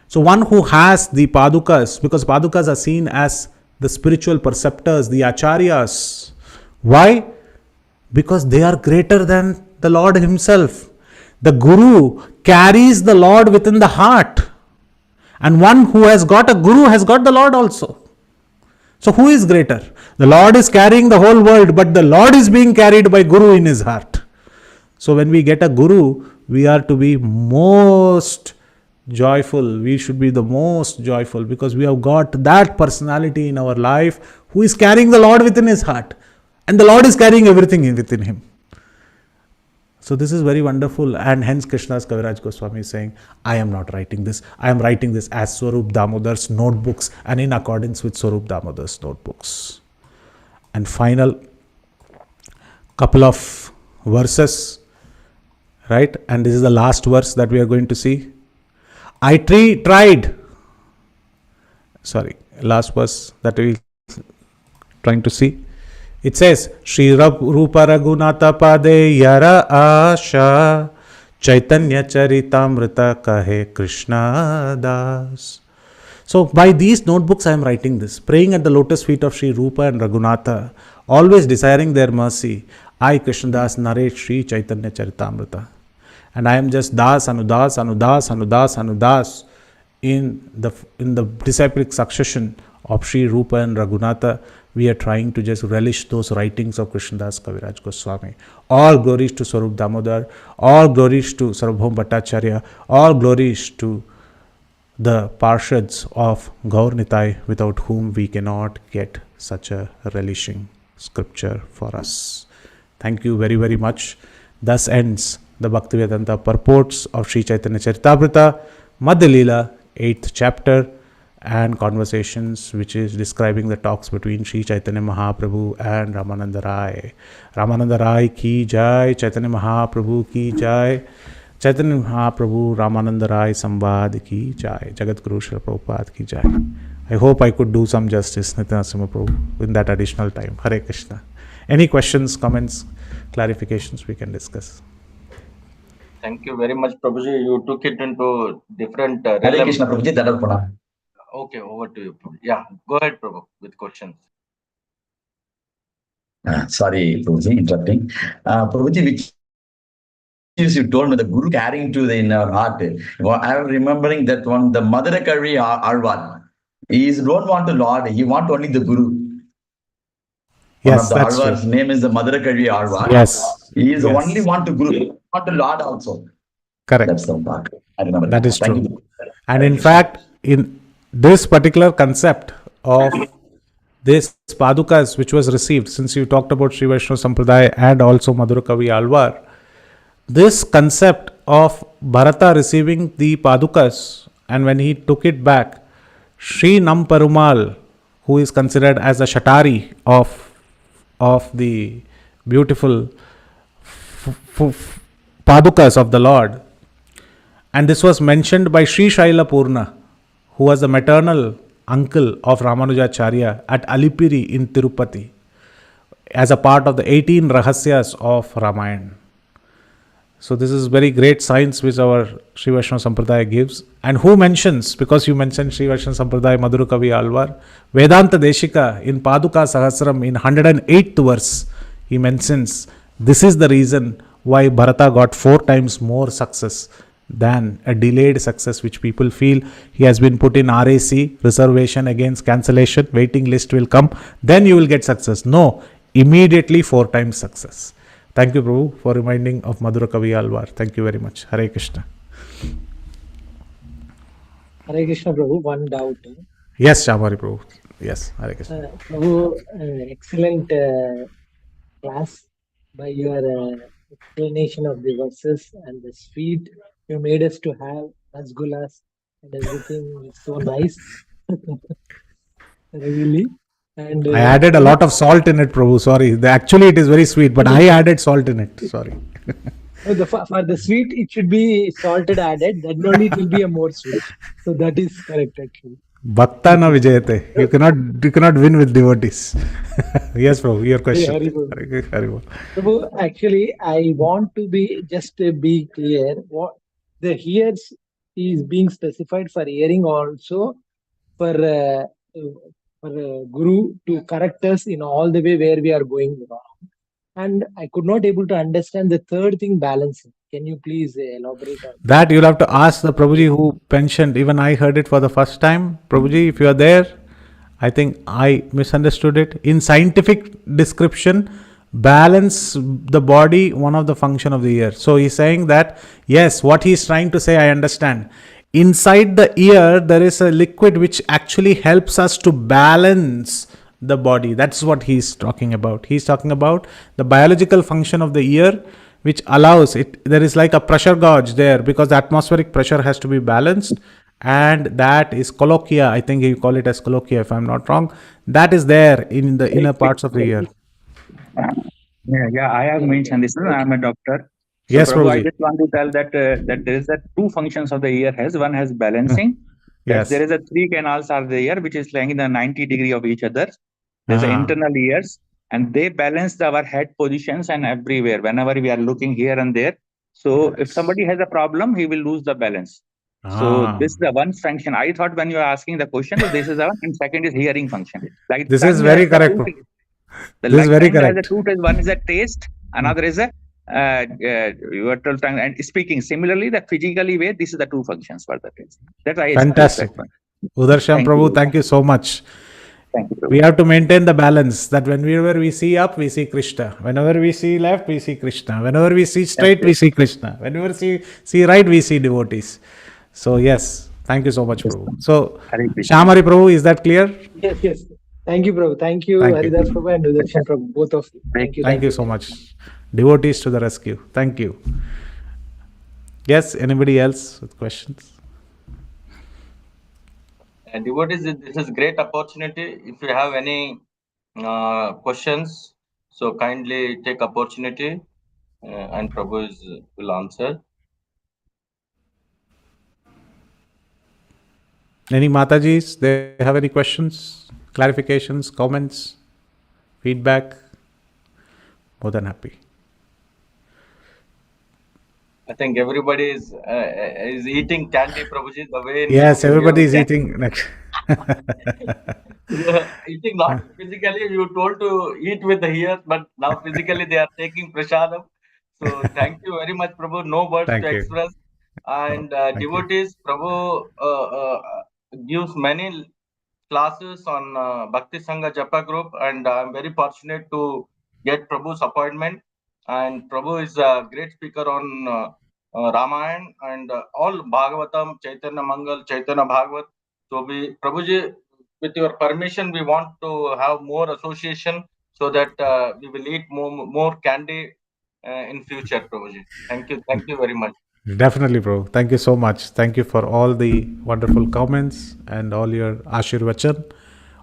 [SPEAKER 1] So one who has the Padukas, because Padukas are seen as the spiritual preceptors, the Acharyas. Why? Because they are greater than the Lord himself. The Guru carries the Lord within the heart. And one who has got a Guru has got the Lord also. So who is greater? The Lord is carrying the whole world, but the Lord is being carried by Guru in his heart. So when we get a Guru, we are to be most joyful. We should be the most joyful because we have got that personality in our life who is carrying the Lord within his heart. And the Lord is carrying everything within him. So this is very wonderful, and hence Krishnadas Kaviraj Goswami is saying, I am not writing this. I am writing this as Swarup Damodar's notebooks and in accordance with Swarup Damodar's notebooks. And final couple of verses, right? And this is the last verse that we are going to see. Last verse that we are trying to see. It says, Shri Rupa Raghunatha Pade Yara Asha Caitanya Charitamrita Kahe Krishna Das. So by these notebooks I am writing this, praying at the lotus feet of Shri Rupa and Raghunatha, always desiring their mercy. I, Krishna Das, narrate Shri Caitanya Charitamrita. And I am just Das, Anudas, Anudas, Anudas, Anudas in the disciplic succession of Shri Rupa and Raghunatha. We are trying to just relish those writings of Krishnadas Kaviraj Goswami. All glories to Swarup Damodar, all glories to Sarvabhauma Bhattacharya, all glories to the Parshads of Gaur Nitai, without whom we cannot get such a relishing scripture for us. Thank you very, very much. Thus ends the Bhaktivedanta purports of Sri Chaitanya Charitamrita, Madhya Lila, 8th chapter. and conversations which is describing the talks between Sri Chaitanya Mahaprabhu and Rāmānanda Rai. Rāmānanda Rai ki jai, Chaitanya Mahaprabhu ki jai, Chaitanya Mahaprabhu Rāmānanda Rai Samvad ki jai, Jagat Guru Srila Prabhupada ki jai. I hope I could do some justice, Nityanasima Prabhu, in that additional time. Hare Krishna. Any questions, comments, clarifications we can discuss?
[SPEAKER 2] Thank you very much, Prabhuji. You took it into different
[SPEAKER 4] Hare
[SPEAKER 2] realms.
[SPEAKER 4] Krishna, Prabhuji, that was
[SPEAKER 2] Okay, over to you, Prabhu. Yeah, go ahead, Prabhu, with questions.
[SPEAKER 4] Sorry, Prabhuji, interrupting. Prabhuji, which is you told me the Guru carrying to the inner heart. Well, I am remembering that one, the Madhya Kavi Alvar. He don't want the Lord, he want only the Guru. One
[SPEAKER 1] Yes,
[SPEAKER 4] of the
[SPEAKER 1] that's
[SPEAKER 4] Alvar's
[SPEAKER 1] true.
[SPEAKER 4] name is the Madhya Kavi Alvar.
[SPEAKER 1] Yes.
[SPEAKER 4] He is
[SPEAKER 1] Yes.
[SPEAKER 4] only want to Guru, not the Lord also.
[SPEAKER 1] Correct.
[SPEAKER 4] That's the part. I remember.
[SPEAKER 1] That is
[SPEAKER 4] Thank
[SPEAKER 1] true.
[SPEAKER 4] you.
[SPEAKER 1] And
[SPEAKER 4] Hare
[SPEAKER 1] in
[SPEAKER 4] Krishna.
[SPEAKER 1] fact, in this particular concept of this Padukas which was received, since you talked about Sri Vaishnava Sampradaya and also Madhura Kavi Alvar, this concept of Bharata receiving the Padukas and when he took it back, Sri Namparumal, who is considered as the Shatari of the beautiful Padukas of the Lord, and this was mentioned by Sri Shaila Purna, who was the maternal uncle of Ramanujacharya at Alipiri in Tirupati, as a part of the 18 Rahasyas of Ramayana. So this is very great science which our Sri Vaishnava Sampradaya gives. And who mentions, because you mentioned Sri Vaishnava Sampradaya Madhura Kavi Alvar, Vedanta Deshika in Paduka Sahasram in 108th verse, he mentions this is the reason why Bharata got 4 times more success than a delayed success which people feel he has been put in RAC, reservation against cancellation, waiting list will come, then you will get success. No, immediately 4 times success. Thank you, Prabhu, for reminding of Madhura Kavi Alvar. Thank you very much. Hare Krishna.
[SPEAKER 5] Hare Krishna, Prabhu. One doubt.
[SPEAKER 1] Yes, Shamari Prabhu. Yes, Hare Krishna.
[SPEAKER 5] Prabhu, excellent class by your explanation of the verses and the sweet you made us to have rasgullas and everything is so nice. Really. And
[SPEAKER 1] I added a lot of salt in it, Prabhu. Sorry. Actually, it is very sweet, but I added salt in it. Sorry.
[SPEAKER 5] for the sweet, it should be salted added. Then only it will be a more sweet. So that is correct, actually.
[SPEAKER 1] Bhakta na vijayate. You cannot win with devotees. Yes, Prabhu. Your question.
[SPEAKER 5] Prabhu, actually, I want to be clear. What the hears is being specified for hearing also for Guru to correct us in all the way where we are going wrong. And I could not able to understand the third thing, balancing. Can you please elaborate on
[SPEAKER 1] that? You'll have to ask the Prabhuji who pensioned. Even I heard it for the first time. Prabhuji, if you are there, I think I misunderstood it. In scientific description, balance the body, one of the function of the ear. So he's saying that, yes, what he's trying to say, I understand. Inside the ear, there is a liquid which actually helps us to balance the body. That's what he's talking about. He's talking about the biological function of the ear, which allows it. There is like a pressure gauge there because the atmospheric pressure has to be balanced. And that is colochia. I think you call it as colochia, if I'm not wrong. That is there in the inner parts of the ear.
[SPEAKER 3] Yeah, I have mentioned this. I'm a doctor. So
[SPEAKER 1] Yes,
[SPEAKER 3] Prabhu, I
[SPEAKER 1] Prabhuji.
[SPEAKER 3] just want to tell that that there is a 2 functions of the ear has. One has balancing.
[SPEAKER 1] Yes.
[SPEAKER 3] There is a 3 canals are the ear which is lying in the 90 degree of each other. There's internal ears and they balance our head positions and everywhere whenever we are looking here and there. So if somebody has a problem, he will lose the balance. So this is the one function. I thought when you are asking the question, so this is the one, and second is hearing function. Like
[SPEAKER 1] this is very correct.
[SPEAKER 3] This is very correct. One is a taste, another is a virtual tongue and speaking. Similarly, the physically way, this is the 2 functions for the taste. That I
[SPEAKER 1] fantastic. Udarsham Prabhu, thank you so much.
[SPEAKER 3] Thank you, Prabhu.
[SPEAKER 1] We have to maintain the balance that whenever we see up, we see Krishna. Whenever we see left, we see Krishna. Whenever we see straight, we see Krishna. Whenever we see right, we see devotees. So yes, thank you so much, Prabhu. So Shamari Prabhu, is that clear?
[SPEAKER 5] Yes. Thank you, Prabhu. Thank you, Haridas Prabhu and Udarshan Prabhu, both of you. Thank you.
[SPEAKER 1] Thank you so much. Devotees to the rescue. Thank you. Yes, anybody else with questions?
[SPEAKER 2] Devotees, this is great opportunity. If you have any questions, so kindly take opportunity, and Prabhu will answer.
[SPEAKER 1] Any Matajis, they have any questions, clarifications, comments, feedback? More than happy.
[SPEAKER 2] I think everybody is eating candy, Prabhuji, the way in
[SPEAKER 1] Yes,
[SPEAKER 2] you
[SPEAKER 1] everybody is
[SPEAKER 2] gave
[SPEAKER 1] eating next.
[SPEAKER 2] eating not physically. You told to eat with the ears, but now physically they are taking prasadam. So thank you very much, Prabhu. No words
[SPEAKER 1] Thank
[SPEAKER 2] to
[SPEAKER 1] you.
[SPEAKER 2] express. And
[SPEAKER 1] Thank you.
[SPEAKER 2] devotees, Prabhu gives many classes on Bhakti Sangha Japa group, and I'm very fortunate to get Prabhu's appointment. And Prabhu is a great speaker on Ramayana and all Bhagavatam, Chaitanya Mangal, Chaitanya Bhagavat. So Prabhuji, with your permission, we want to have more association so that we will eat more candy in future, Prabhuji. Thank you very much.
[SPEAKER 1] Definitely, bro. Thank you so much. Thank you for all the wonderful comments and all your Ashirvachan.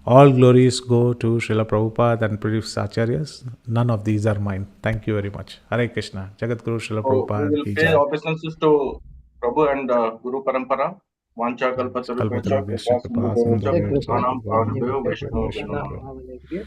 [SPEAKER 1] All glories go to Srila Prabhupada and previous Acharyas. None of these are mine. Thank you very much. Hare Krishna. Jagat Guru Srila
[SPEAKER 2] So we
[SPEAKER 1] Prabhupada
[SPEAKER 2] will
[SPEAKER 1] ki
[SPEAKER 2] pay
[SPEAKER 1] jai.
[SPEAKER 2] obeisances to Prabhu and Guru Parampara. Vancha kalpatarubhyacha
[SPEAKER 1] Kalpataru
[SPEAKER 2] kripa
[SPEAKER 1] Vyasya Kripa
[SPEAKER 2] sindhubhyavach
[SPEAKER 1] Sindhu
[SPEAKER 5] Hare
[SPEAKER 1] Vyasya
[SPEAKER 5] Krishna.
[SPEAKER 2] pranam
[SPEAKER 1] Bhagwan
[SPEAKER 2] pranabhyo
[SPEAKER 1] Bhagwan
[SPEAKER 2] Vaishnava
[SPEAKER 1] Vaishnava.
[SPEAKER 2] Vishnu.